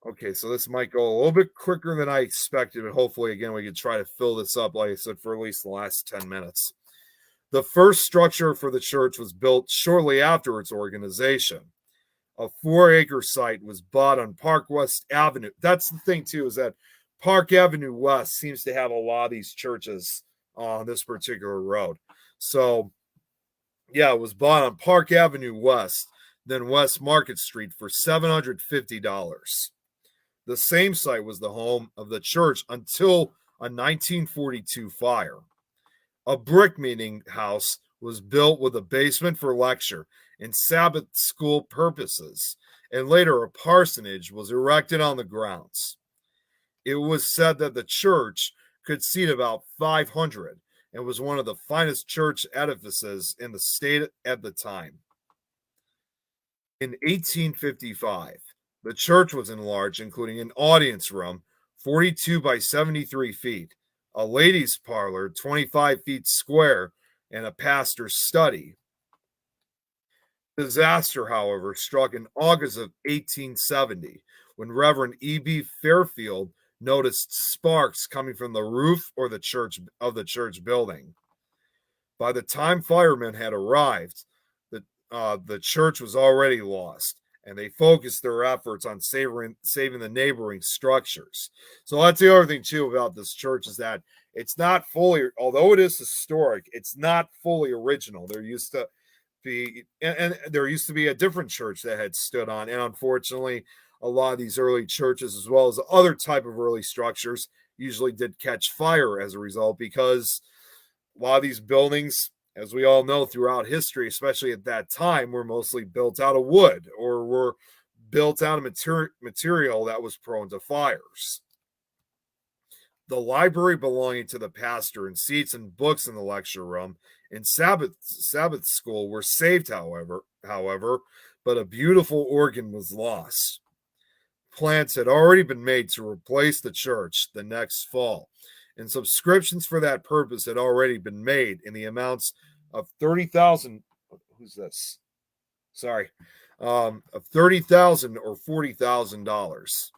Okay, so this might go a little bit quicker than I expected, but hopefully, again, we can try to fill this up, like I said, for at least the last 10 minutes. The first structure for the church was built shortly after its organization. A 4-acre site was bought on Park West Avenue. That's the thing, too, is that Park Avenue West seems to have a lot of these churches on this particular road. So, yeah, it was bought on Park Avenue West, then West Market Street for $750. The same site was the home of the church until a 1942 fire. A brick meeting house was built with a basement for lecture and Sabbath school purposes, and later a parsonage was erected on the grounds. It was said that the church could seat about 500 and was one of the finest church edifices in the state at the time. In 1855, the church was enlarged, including an audience room, 42 by 73 feet, a ladies' parlor, 25 feet square, and a pastor's study. Disaster, however, struck in August of 1870 when Reverend E.B. Fairfield noticed sparks coming from the roof or the church building. By the time firemen had arrived, the church was already lost, and they focused their efforts on saving the neighboring structures. So that's the other thing too about this church, is that it's not fully, although it is historic, it's not fully original. There used to be, and there used to be a different church that had stood on, and unfortunately, a lot of these early churches, as well as other type of early structures, usually did catch fire as a result, because a lot of these buildings, as we all know throughout history, especially at that time, were mostly built out of wood or were built out of material that was prone to fires. The library belonging to the pastor and seats and books in the lecture room and Sabbath school were saved, however, but a beautiful organ was lost. Plans had already been made to replace the church the next fall, and subscriptions for that purpose had already been made in the amounts of $30,000. Who's this? Sorry, of $30,000 or $40,000.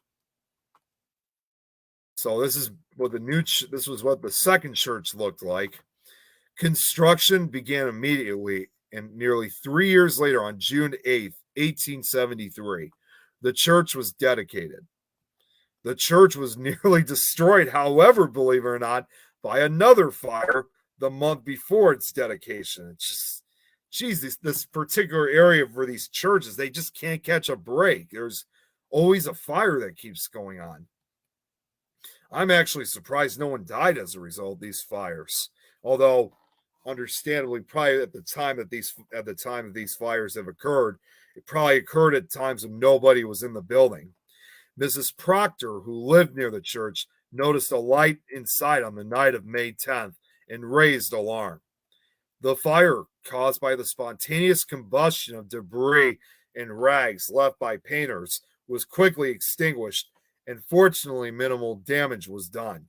So this is what this was what the second church looked like. Construction began immediately, and nearly 3 years later, on June 8th, 1873, the church was dedicated. The church was nearly destroyed, however, believe it or not, by another fire the month before its dedication. It's just, geez, this particular area for these churches, they just can't catch a break. There's always a fire that keeps going on. I'm actually surprised no one died as a result of these fires. Although, understandably, probably at the time that these fires have occurred, it probably occurred at times when nobody was in the building. Mrs. Proctor, who lived near the church, noticed a light inside on the night of May 10th and raised alarm. The fire, caused by the spontaneous combustion of debris and rags left by painters, was quickly extinguished, and fortunately minimal damage was done.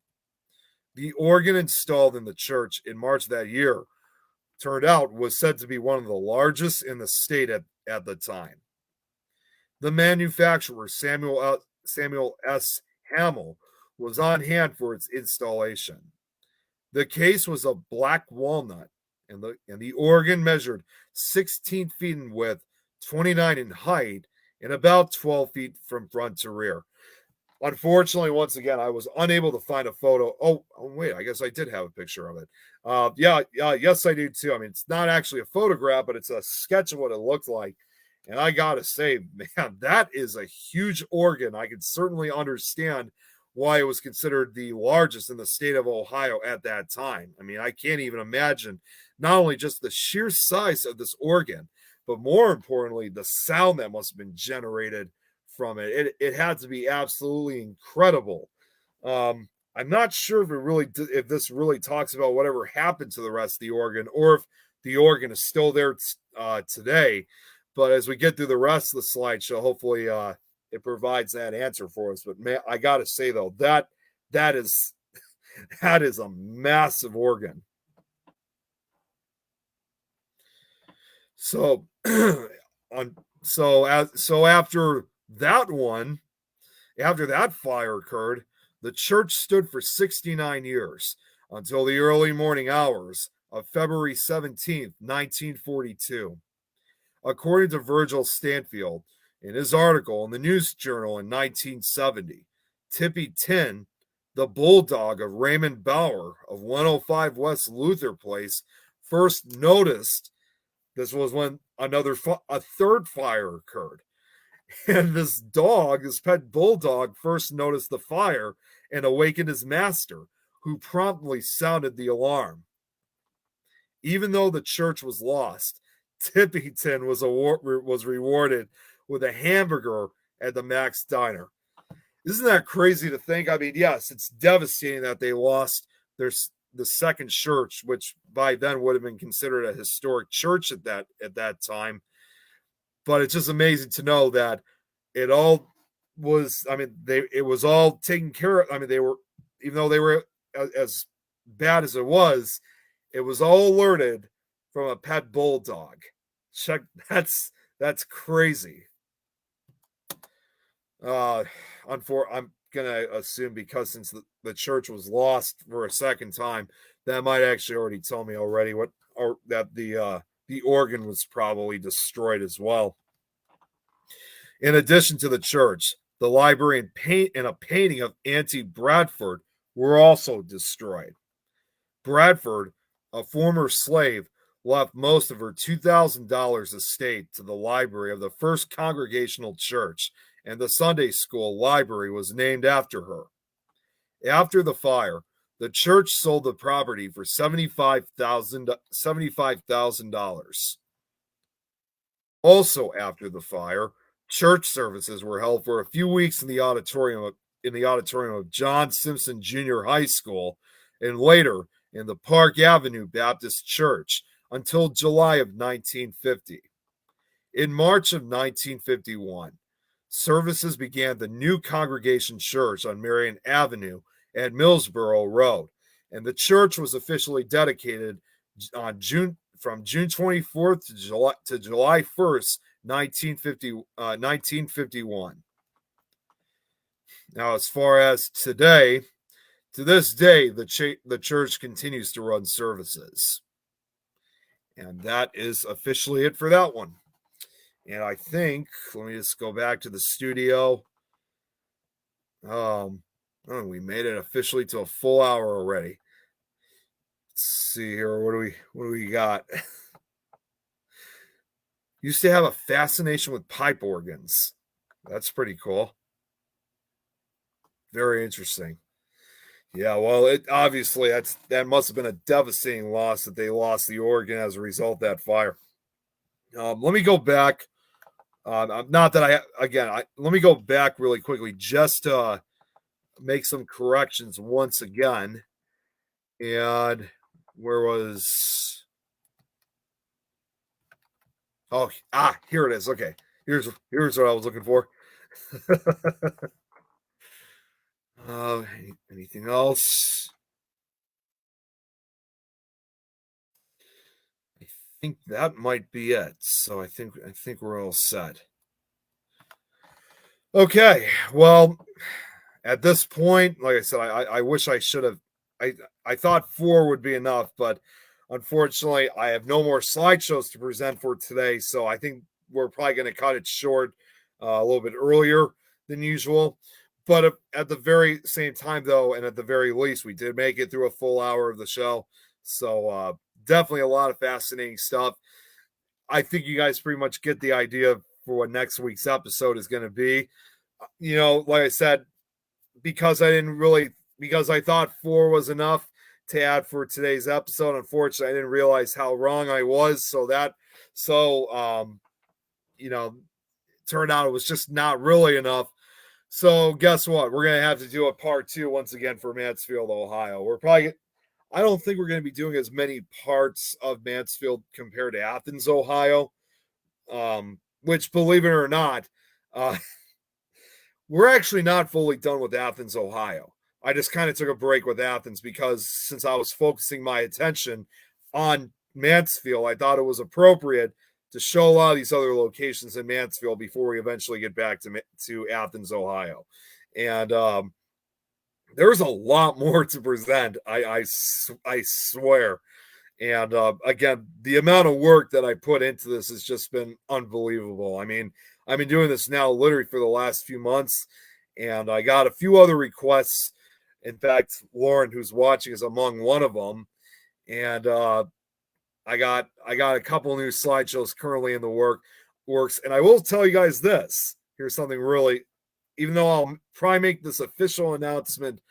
The organ installed in the church in March that year turned out was said to be one of the largest in the state at the time. The manufacturer, Samuel S. Hamill, was on hand for its installation. The case was of black walnut, and the organ measured 16 feet in width, 29 in height, and about 12 feet from front to rear. Unfortunately, once again, I was unable to find a photo. Oh wait, I guess I did have a picture of it. Yes, I do too. I mean, it's not actually a photograph, but it's a sketch of what it looked like. And I gotta say, man, that is a huge organ. I can certainly understand why it was considered the largest in the state of Ohio at that time. I mean, I can't even imagine not only just the sheer size of this organ, but more importantly, the sound that must have been generated from it. It had to be absolutely incredible. I'm not sure if this really talks about whatever happened to the rest of the organ, or if the organ is still there today. But as we get through the rest of the slideshow, hopefully it provides that answer for us. But man, I gotta say though, that is that is a massive organ. So after that fire occurred, the church stood for 69 years until the early morning hours of February 17th, 1942. According to Virgil Stanfield, in his article in the News Journal in 1970, Tippy Tin, the bulldog of Raymond Bauer of 105 West Luther Place, first noticed. This was when a third fire occurred. And this pet bulldog, first noticed the fire and awakened his master, who promptly sounded the alarm. Even though the church was lost, Tippington was rewarded with a hamburger at the Max Diner. Isn't that crazy to think? I mean, yes, it's devastating that they lost the second church, which by then would have been considered a historic church at that time. But it's just amazing to know that it all was. I mean, it was all taken care of. I mean, even though they were as bad as it was all alerted from a pet bulldog. Check, that's crazy. I'm gonna assume, because since the church was lost for a second time, that might actually already tell me already that the organ was probably destroyed as well. In addition to the church, the library and a painting of Auntie Bradford were also destroyed. Bradford, a former slave, left most of her $2,000 estate to the library of the First Congregational Church, and the Sunday school library was named after her. After the fire, the church sold the property for $75,000. Also after the fire, church services were held for a few weeks in the auditorium of John Simpson Junior High School, and later in the Park Avenue Baptist Church until July of 1950. In March of 1951, services began at the new Congregation Church on Marion Avenue at Millsboro Road, and the church was officially dedicated on from June 24th to July 1st, 1951. Now, as far as today, To this day, the church continues to run services. And that is officially it for that one. And I think, let me just go back to the studio. Oh, we made it officially to a full hour already. Let's see here. What do we got? Used to have a fascination with pipe organs. That's pretty cool. Very interesting. Yeah, well, it obviously that must have been a devastating loss that they lost the organ as a result of that fire. Let me go back. Not that let me go back really quickly just to make some corrections once again. And where was? Oh, here it is. Okay, here's what I was looking for. Anything else? I think that might be it. So I think we're all set. Okay, well, at this point, like I said, I wish I should have. I thought 4 would be enough, but unfortunately, I have no more slideshows to present for today. So I think we're probably going to cut it short a little bit earlier than usual. But at the very same time, though, and at the very least, we did make it through a full hour of the show. So definitely a lot of fascinating stuff. I think you guys pretty much get the idea for what next week's episode is going to be. You know, like I said, because I thought 4 was enough to add for today's episode. Unfortunately, I didn't realize how wrong I was. Turned out it was just not really enough. So guess what? We're going to have to do a part 2 once again for Mansfield, Ohio. I don't think we're going to be doing as many parts of Mansfield compared to Athens, Ohio. Which, believe it or not, we're actually not fully done with Athens, Ohio. I just kind of took a break with Athens because since I was focusing my attention on Mansfield, I thought it was appropriate to show a lot of these other locations in Mansfield before we eventually get back to Athens, Ohio. And there's a lot more to present. I swear. And again, the amount of work that I put into this has just been unbelievable. I mean, I've been doing this now literally for the last few months, and I got a few other requests. In fact, Lauren, who's watching, is among one of them. And I got a couple new slideshows currently in the works. And I will tell you guys this. Here's something really, even though I'll probably make this official announcement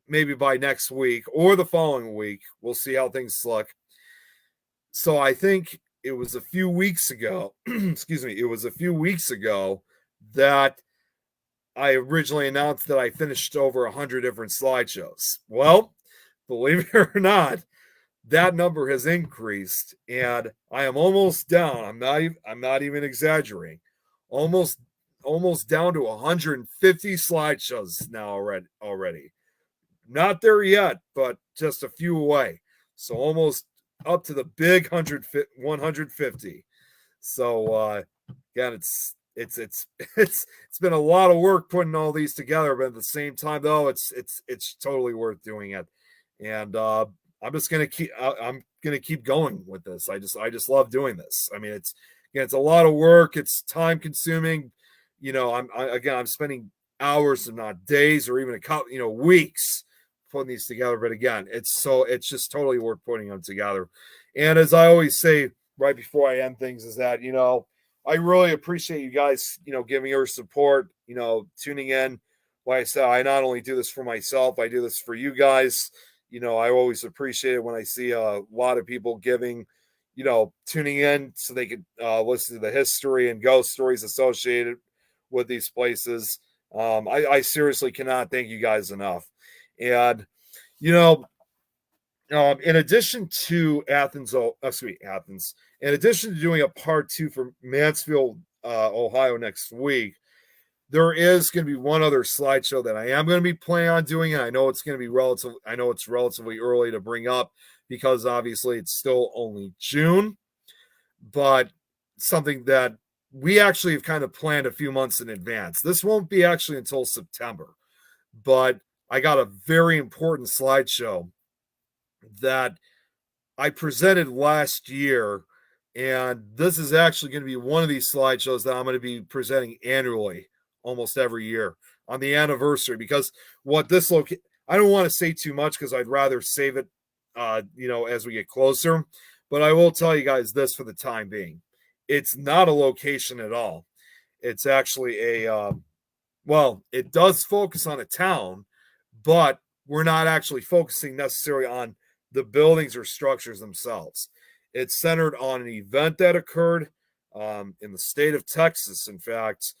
maybe by next week or the following week. We'll see how things look. So I think it was a few weeks ago, it was a few weeks ago that I originally announced that I finished over 100 different slideshows. Well, believe it or not, that number has increased, and I am almost down. I'm not even exaggerating. Almost down to 150 slideshows now already. Not there yet, but just a few away. So almost up to the big 150. So again, it's been a lot of work putting all these together, but at the same time, though, it's totally worth doing it. And I'm gonna keep going with this. I just love doing this. I mean, it's a lot of work. It's time consuming. You know, I'm spending hours and not days or even a couple, weeks putting these together. But again, it's just totally worth putting them together. And as I always say right before I end things is that, I really appreciate you guys, giving your support, tuning in. Like I said, I not only do this for myself, I do this for you guys. I always appreciate it when I see a lot of people giving, tuning in so they could listen to the history and ghost stories associated with these places. I seriously cannot thank you guys enough. And, in addition to Athens, in addition to doing a part 2 for Mansfield, Ohio next week, there is going to be one other slideshow that I am going to be planning on doing. And I know it's relatively early to bring up because obviously it's still only June, but something that we actually have kind of planned a few months in advance. This won't be actually until September, but I got a very important slideshow that I presented last year, and this is actually going to be one of these slideshows that I'm going to be presenting annually, almost every year on the anniversary. Because what this I don't want to say too much because I'd rather save it, as we get closer. But I will tell you guys this for the time being: it's not a location at all. It's actually it does focus on a town, but we're not actually focusing necessarily on the buildings or structures themselves. It's centered on an event that occurred in the state of Texas, in fact,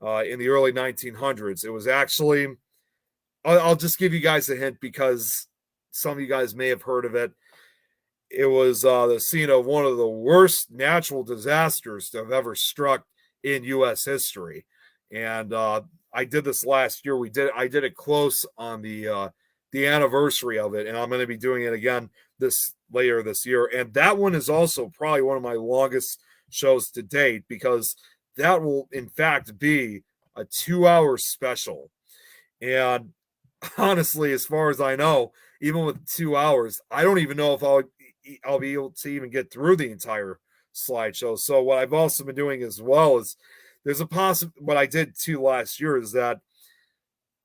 in the early 1900s. It was actually, I'll just give you guys a hint because some of you guys may have heard of it. It was the scene of one of the worst natural disasters to have ever struck in U.S. history. And I did this last year. I did it close on the anniversary of it, and I'm going to be doing it again later this year. And that one is also probably one of my longest shows to date because that will in fact be a 2-hour special. And honestly, as far as I know, even with 2 hours, I don't even know if I'll be able to even get through the entire slideshow. So what I've also been doing as well is there's a what I did too last year is that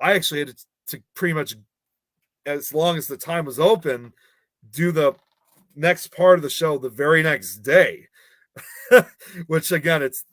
I actually had to pretty much, as long as the time was open, do the next part of the show the very next day. Which again, it's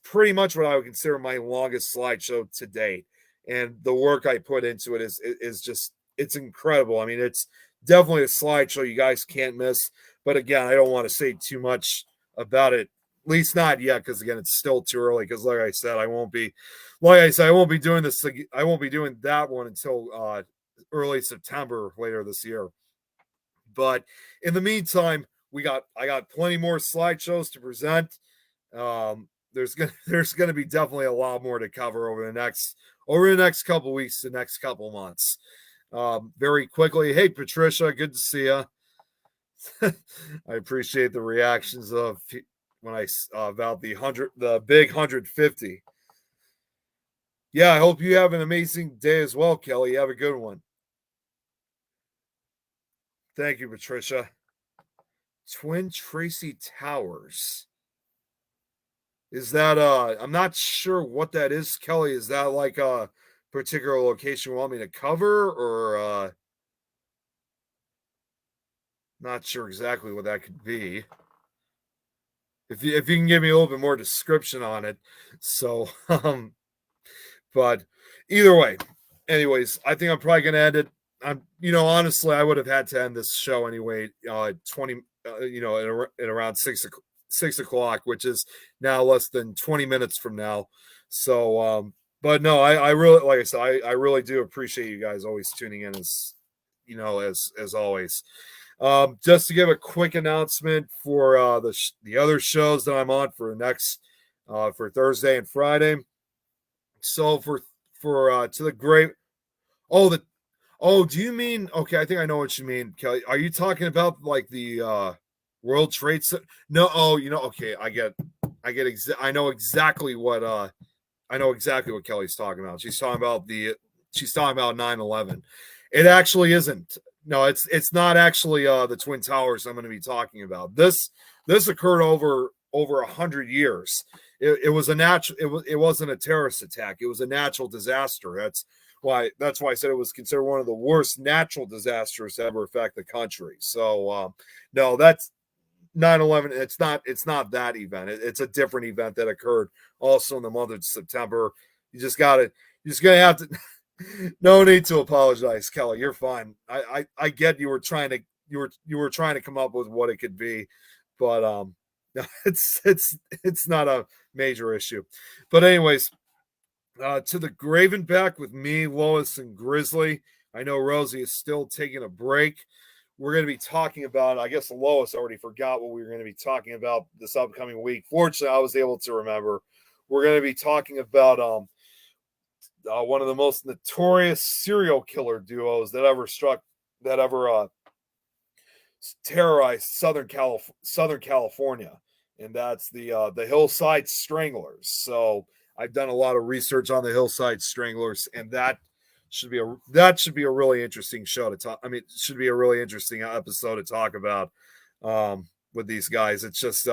pretty much what I would consider my longest slideshow to date. And the work I put into it is just, it's incredible. I mean, it's definitely a slideshow you guys can't miss. But again, I don't want to say too much about it, at least not yet, because again, it's still too early. Because like I said, I won't be doing this. I won't be doing that one until early September later this year. But in the meantime, I got plenty more slideshows to present. There's gonna be definitely a lot more to cover over the next couple weeks, the next couple months. Very quickly, hey Patricia, good to see you. I appreciate the reactions of when I about the big 150. Yeah, I hope you have an amazing day as well, Kelly. Have a good one. Thank you, Patricia. Twin Tracy Towers. Is that I'm not sure what that is, Kelly. Is that like a particular location you want me to cover, or not sure exactly what that could be? If you can give me a little bit more description on it. So but either way, anyways, I think I'm probably gonna end it. Honestly, I would have had to end this show anyway. 20, at around 6 o'clock, which is now less than 20 minutes from now. So, but no, I really, like I said, I really do appreciate you guys always tuning in as always. Just to give a quick announcement for the other shows that I'm on for next for Thursday and Friday. So for to the great do you mean, okay, I think I know what you mean, Kelly. Are you talking about like the World Trade Center? No, okay, I know exactly what Kelly's talking about. She's talking about 9/11. It actually isn't. No, it's not actually the Twin Towers I'm going to be talking about. This occurred over 100 years. It was a natural. It wasn't a terrorist attack. It was a natural disaster. That's why I said it was considered one of the worst natural disasters to ever affect the country. So no, that's 9/11. It's not that event. It's a different event that occurred also in the month of September. You're just gonna have to. No need to apologize, Kelly. You're fine. I get you were trying to come up with what it could be, but no, it's not a major issue. But anyways, to the Gravenbeck with me, Lois, and Grizzly. I know Rosie is still taking a break. We're going to be talking about, I guess Lois already forgot what we were going to be talking about this upcoming week. Fortunately, I was able to remember. We're going to be talking about one of the most notorious serial killer duos that ever terrorized Southern California, and that's the Hillside Stranglers. So I've done a lot of research on the Hillside Stranglers, and that Should be a really interesting show to talk. I mean, it should be a really interesting episode to talk about with these guys. It's just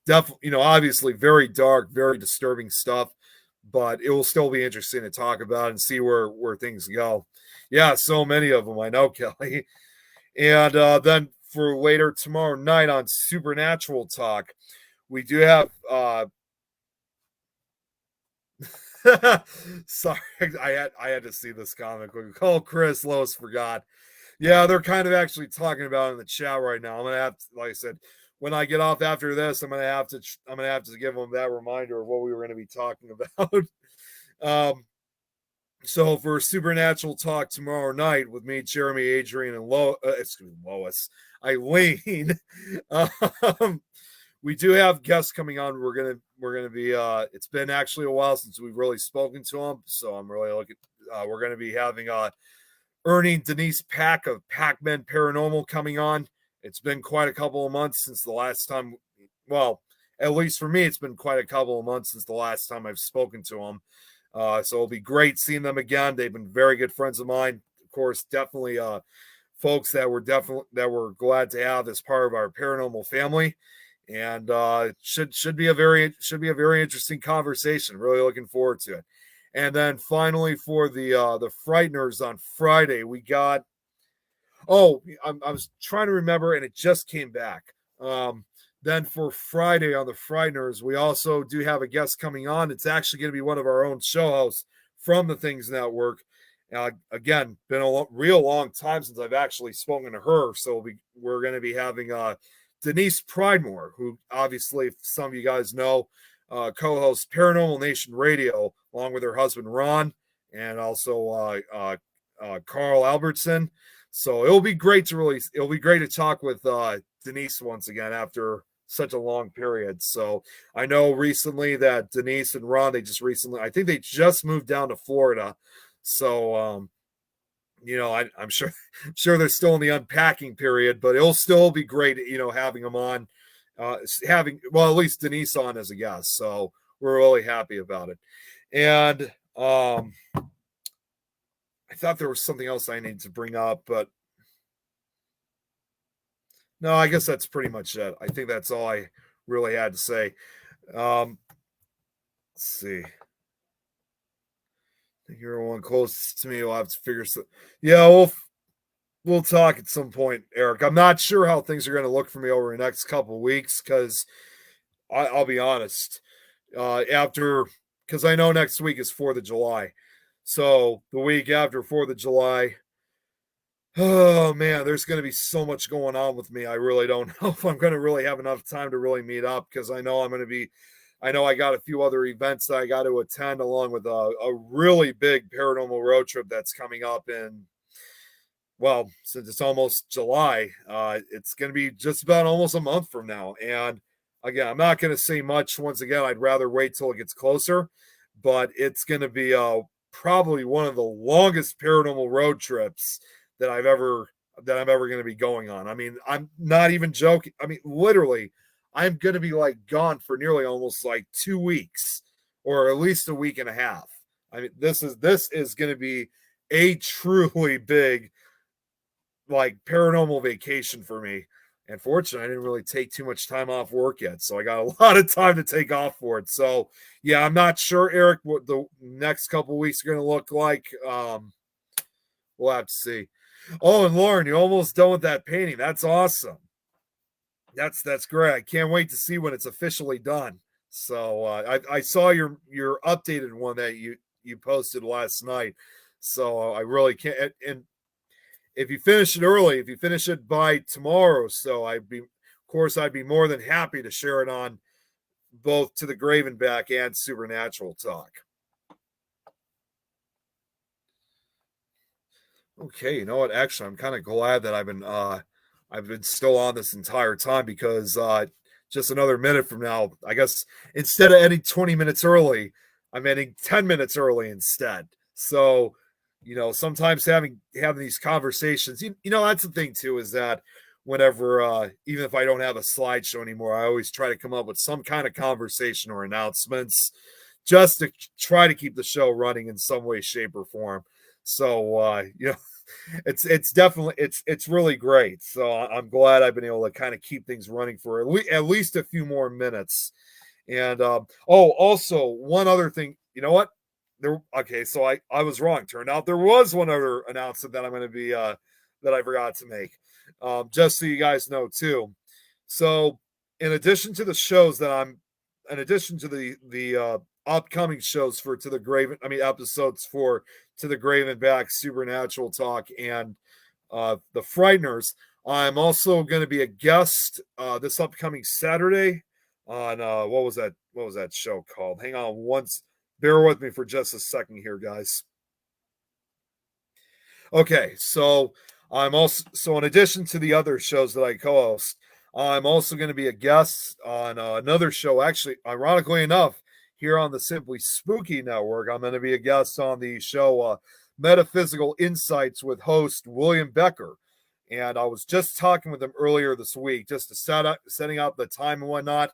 definitely, obviously very dark, very disturbing stuff, but it will still be interesting to talk about and see where things go. Yeah, so many of them I know, Kelly. And then for later tomorrow night on Supernatural Talk, we do have sorry, I had to see this comic. Oh, Chris Lois forgot. Yeah, they're kind of actually talking about it in the chat right now. I'm gonna have to, like I said, when I get off after this, I'm gonna have to give them that reminder of what we were gonna be talking about. So for Supernatural Talk tomorrow night with me, Jeremy, Adrian, and Lois, Eileen, we do have guests coming on. We're gonna be. It's been actually a while since we've really spoken to them, so I'm really looking. We're gonna be having Ernie Denise Pack of Pac-Men Paranormal coming on. It's been quite a couple of months since the last time. Well, at least for me, it's been quite a couple of months since the last time I've spoken to them. So it'll be great seeing them again. They've been very good friends of mine. Of course, definitely folks that we're glad to have as part of our paranormal family. And should be a very interesting conversation. Really looking forward to it. And then finally for the Frighteners on Friday, we got. Oh, I was trying to remember, and it just came back. Then for Friday on the Frighteners, we also do have a guest coming on. It's actually going to be one of our own show hosts from the Things Network. Again, been a real long time since I've actually spoken to her. So we're going to be having Denise Pridemore, who obviously, if some of you guys know, co-hosts Paranormal Nation Radio, along with her husband Ron, and also Carl Albertson. So it'll be great to talk with Denise once again after such a long period. So I know recently that Denise and Ron, I think they just moved down to Florida. So I'm sure they're still in the unpacking period, but it'll still be great, having them on, at least Denise on as a guest. So we're really happy about it. And I thought there was something else I need to bring up, but no, I guess that's pretty much it. I think that's all I really had to say. Let's see. I think everyone close to me will have to figure some. Yeah, we'll talk at some point, Eric. I'm not sure how things are going to look for me over the next couple of weeks because I'll be honest. Because I know next week is 4th of July. So the week after 4th of July, oh man, there's going to be so much going on with me. I really don't know if I'm going to really have enough time to really meet up because I know I got a few other events that I got to attend along with a really big paranormal road trip that's coming up since it's almost July, it's going to be just about almost a month from now. And again, I'm not going to say much. Once again, I'd rather wait till it gets closer, but it's going to be probably one of the longest paranormal road trips that I'm ever going to be going on. I mean, I'm not even joking. I mean, literally, I'm going to be gone for nearly almost 2 weeks, or at least a week and a half. I mean, this is going to be a truly big paranormal vacation for me. And fortunately, I didn't really take too much time off work yet, so I got a lot of time to take off for it. So yeah, I'm not sure, Eric, what the next couple weeks are going to look like. We'll have to see. Oh, and Lauren, you're almost done with that painting. That's awesome. That's great. I can't wait to see when it's officially done. So I saw your updated one that you posted last night. So I really can't. And if you finish it early, if you finish it by tomorrow, so I'd be more than happy to share it on both To the Grave and Back and Supernatural Talk. Okay, you know what? Actually, I'm kind of glad that I've been still on this entire time because just another minute from now, I guess instead of ending 20 minutes early, I'm ending 10 minutes early instead. So, sometimes having these conversations, that's the thing too, is that whenever, even if I don't have a slideshow anymore, I always try to come up with some kind of conversation or announcements just to try to keep the show running in some way, shape, or form. So it's definitely it's really great. So I'm glad I've been able to kind of keep things running for at least a few more minutes. And also one other thing, you know what? Okay, so I was wrong. Turned out there was one other announcement that I'm going to be that I forgot to make. Just so you guys know too. So in addition to the shows that in addition to the upcoming shows for To the Grave, I mean episodes for To the Grave and Back, Supernatural Talk, and The Frighteners, I'm also going to be a guest this upcoming Saturday on what was that show called? Hang on bear with me for just a second here, guys. Okay, so in addition to the other shows that I co-host, I'm also going to be a guest on another show. Actually, ironically enough, here on the Simply Spooky Network, I'm going to be a guest on the show Metaphysical Insights with host William Becker. And I was just talking with him earlier this week, just to setting up the time and whatnot.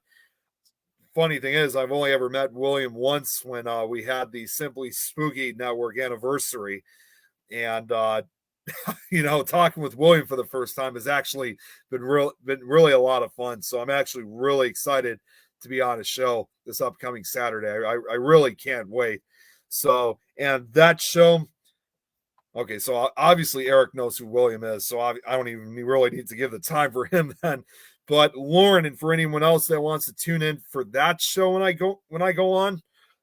Funny thing is, I've only ever met William once when we had the Simply Spooky Network anniversary. And talking with William for the first time has actually been really a lot of fun. So I'm actually really excited to be on a show this upcoming Saturday. I really can't wait. So, and that show, okay, so obviously Eric knows who William is, so I don't even really need to give the time for him then. But Lauren, and for anyone else that wants to tune in for that show when I go on,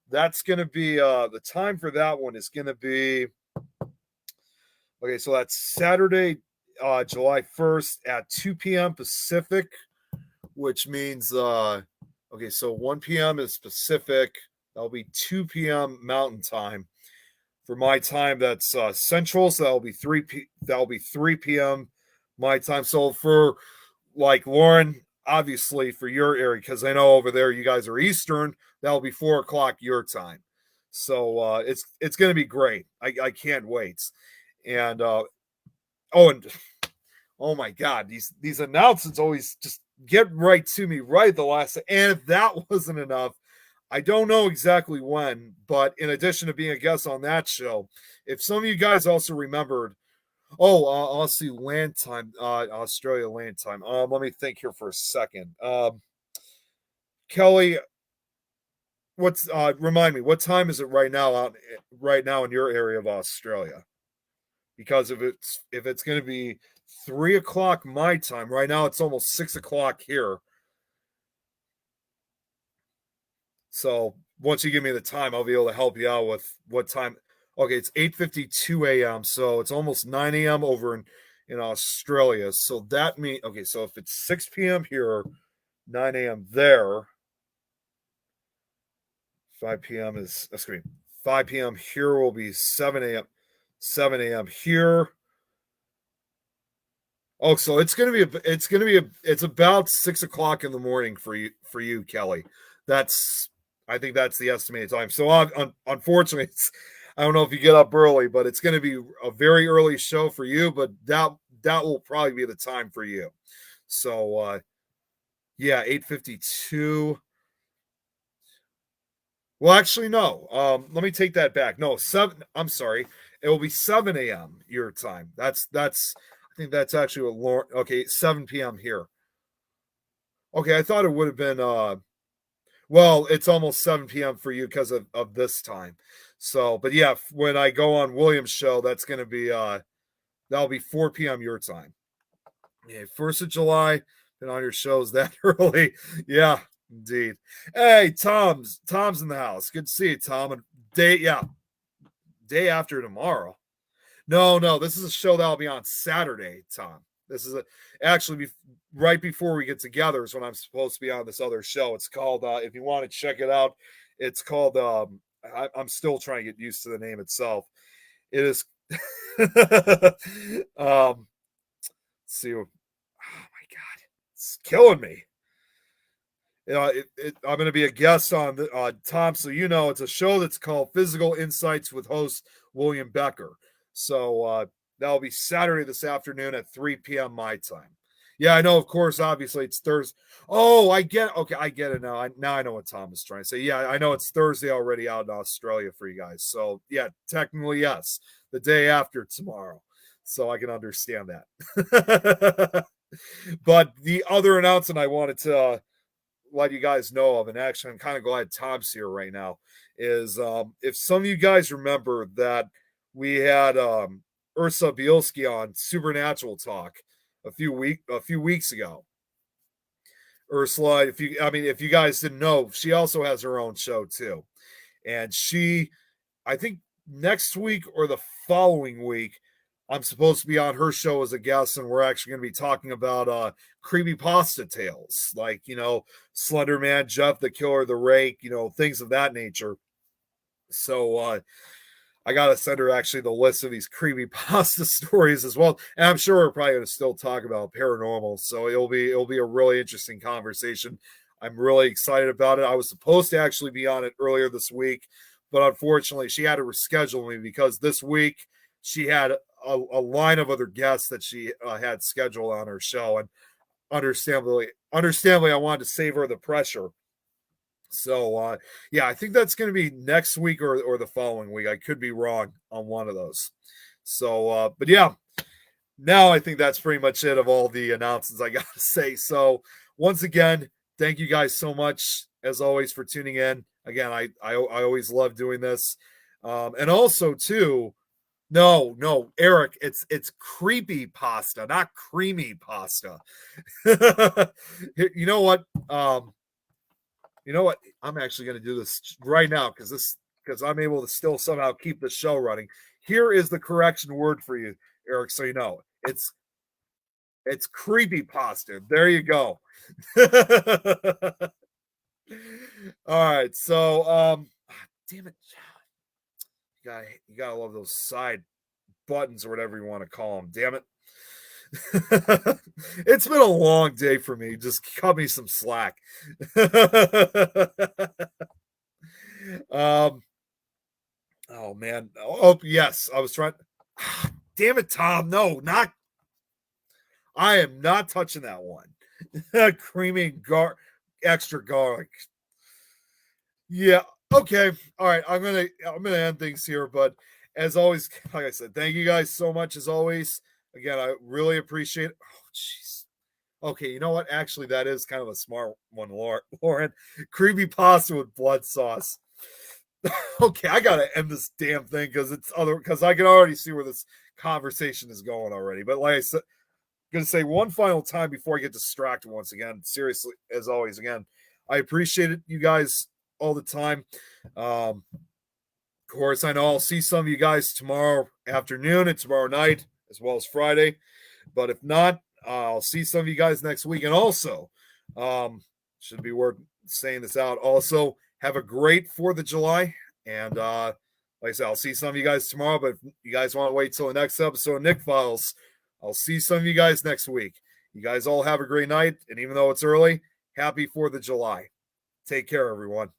that's going to be the time for that one is going to be okay. So that's Saturday, July 1st at 2 p.m. Pacific, which means okay, so 1 p.m. is Pacific. That'll be 2 p.m. Mountain Time. For my time, that's Central, so that'll be 3 p.m. my time. So for like Lauren, obviously for your area, because I know over there you guys are Eastern, that'll be 4 o'clock your time. So it's going to be great. I can't wait. And oh my God, these announcements always just get right to me right the last. And if that wasn't enough, I don't know exactly when, but in addition to being a guest on that show, if some of you guys also remembered, I'll see land time, Australia land time. Let me think here for a second. Kelly, remind me, what time is it right now in your area of Australia? Because if it's going to be 3 o'clock my time, right now it's almost 6 o'clock here. So once you give me the time, I'll be able to help you out with what time. Okay, it's 8:52 a.m. So it's almost 9 a.m. over in Australia. So that means okay. So if it's 6 p.m. here, 9 a.m. there, 5 p.m. is that's great. 5 p.m. here will be 7 a.m. 7 a.m. here. Oh, so it's about 6 o'clock in the morning for you, Kelly. I think that's the estimated time. So unfortunately, I don't know if you get up early, but it's going to be a very early show for you. But that will probably be the time for you. So yeah, 8:52. Well, actually, no. Let me take that back. No, 7. I'm sorry. It will be 7 a.m. your time. That's. I think that's actually what Lauren. Okay, 7 p.m. here. Okay, I thought it would have been. Well, it's almost 7 p.m. for you because of this time. So, but yeah, when I go on William's show, that's going to be that'll be 4 p.m. your time. Yeah, 1st of July. Been on your shows that early. Yeah, indeed. Hey, Tom's in the house. Good to see you, Tom. And day after tomorrow. No, this is a show that'll be on Saturday, Tom. This is actually right before we get together is when I'm supposed to be on this other show. It's called if you want to check it out, it's called I'm still trying to get used to the name itself. It is let's see. Oh my God, it's killing me. I'm going to be a guest on Tom, so it's a show that's called Physical Insights with host William Becker. So that'll be Saturday this afternoon at 3 p.m. my time. Yeah, I know. Of course, obviously it's Thursday. Oh, I get. Okay, I get it now. Now I know what Tom is trying to say. Yeah, I know it's Thursday already out in Australia for you guys. So yeah, technically yes, the day after tomorrow. So I can understand that. But the other announcement I wanted to let you guys know of, and actually I'm kind of glad Tom's here right now, is if some of you guys remember that we had Ursa Bielski on Supernatural Talk a few weeks ago. Ursula, if you guys didn't know, she also has her own show too. And I think next week or the following week, I'm supposed to be on her show as a guest, and we're actually going to be talking about creepy pasta tales, like Slender Man, Jeff the Killer, the Rake, things of that nature. So I gotta send her actually the list of these creepy pasta stories as well. And I'm sure we're probably gonna still talk about paranormal. So it'll be a really interesting conversation. I'm really excited about it. I was supposed to actually be on it earlier this week, but unfortunately she had to reschedule me because this week she had a line of other guests that she had scheduled on her show. And understandably, I wanted to save her the pressure. So yeah, I think that's going to be next week or the following week. I could be wrong on one of those. So but yeah, now I think that's pretty much it of all the announcements I got to say. So once again, thank you guys so much as always for tuning in. Again, I always love doing this. And also too, no, Eric, it's creepy pasta, not creamy pasta. You know what? You know what? I'm actually going to do this right now because I'm able to still somehow keep the show running. Here is the correction word for you, Eric, so you know. It's creepy pasta. There you go. All right. So damn it. You gotta love those side buttons or whatever you want to call them. Damn it. It's been a long day for me. Just cut me some slack. Oh man. Oh yes, I was trying. Damn it, Tom. No, not. I am not touching that one. Creamy extra garlic. Yeah. Okay. All right. I'm gonna end things here, but as always, like I said, thank you guys so much as always. Again, I really appreciate it. Oh, jeez. Okay, you know what? Actually, that is kind of a smart one, Lauren. Creepy pasta with blood sauce. Okay, I gotta end this damn thing because I can already see where this conversation is going already. But like I said, I'm gonna say one final time before I get distracted once again. Seriously, as always, again, I appreciate it, you guys, all the time. Of course, I know I'll see some of you guys tomorrow afternoon and tomorrow night, as well as Friday. But if not, I'll see some of you guys next week. And also, should be worth saying this out. Also, have a great 4th of July. And like I said, I'll see some of you guys tomorrow. But if you guys want to wait till the next episode of Nick Files, I'll see some of you guys next week. You guys all have a great night. And even though it's early, happy 4th of July. Take care, everyone.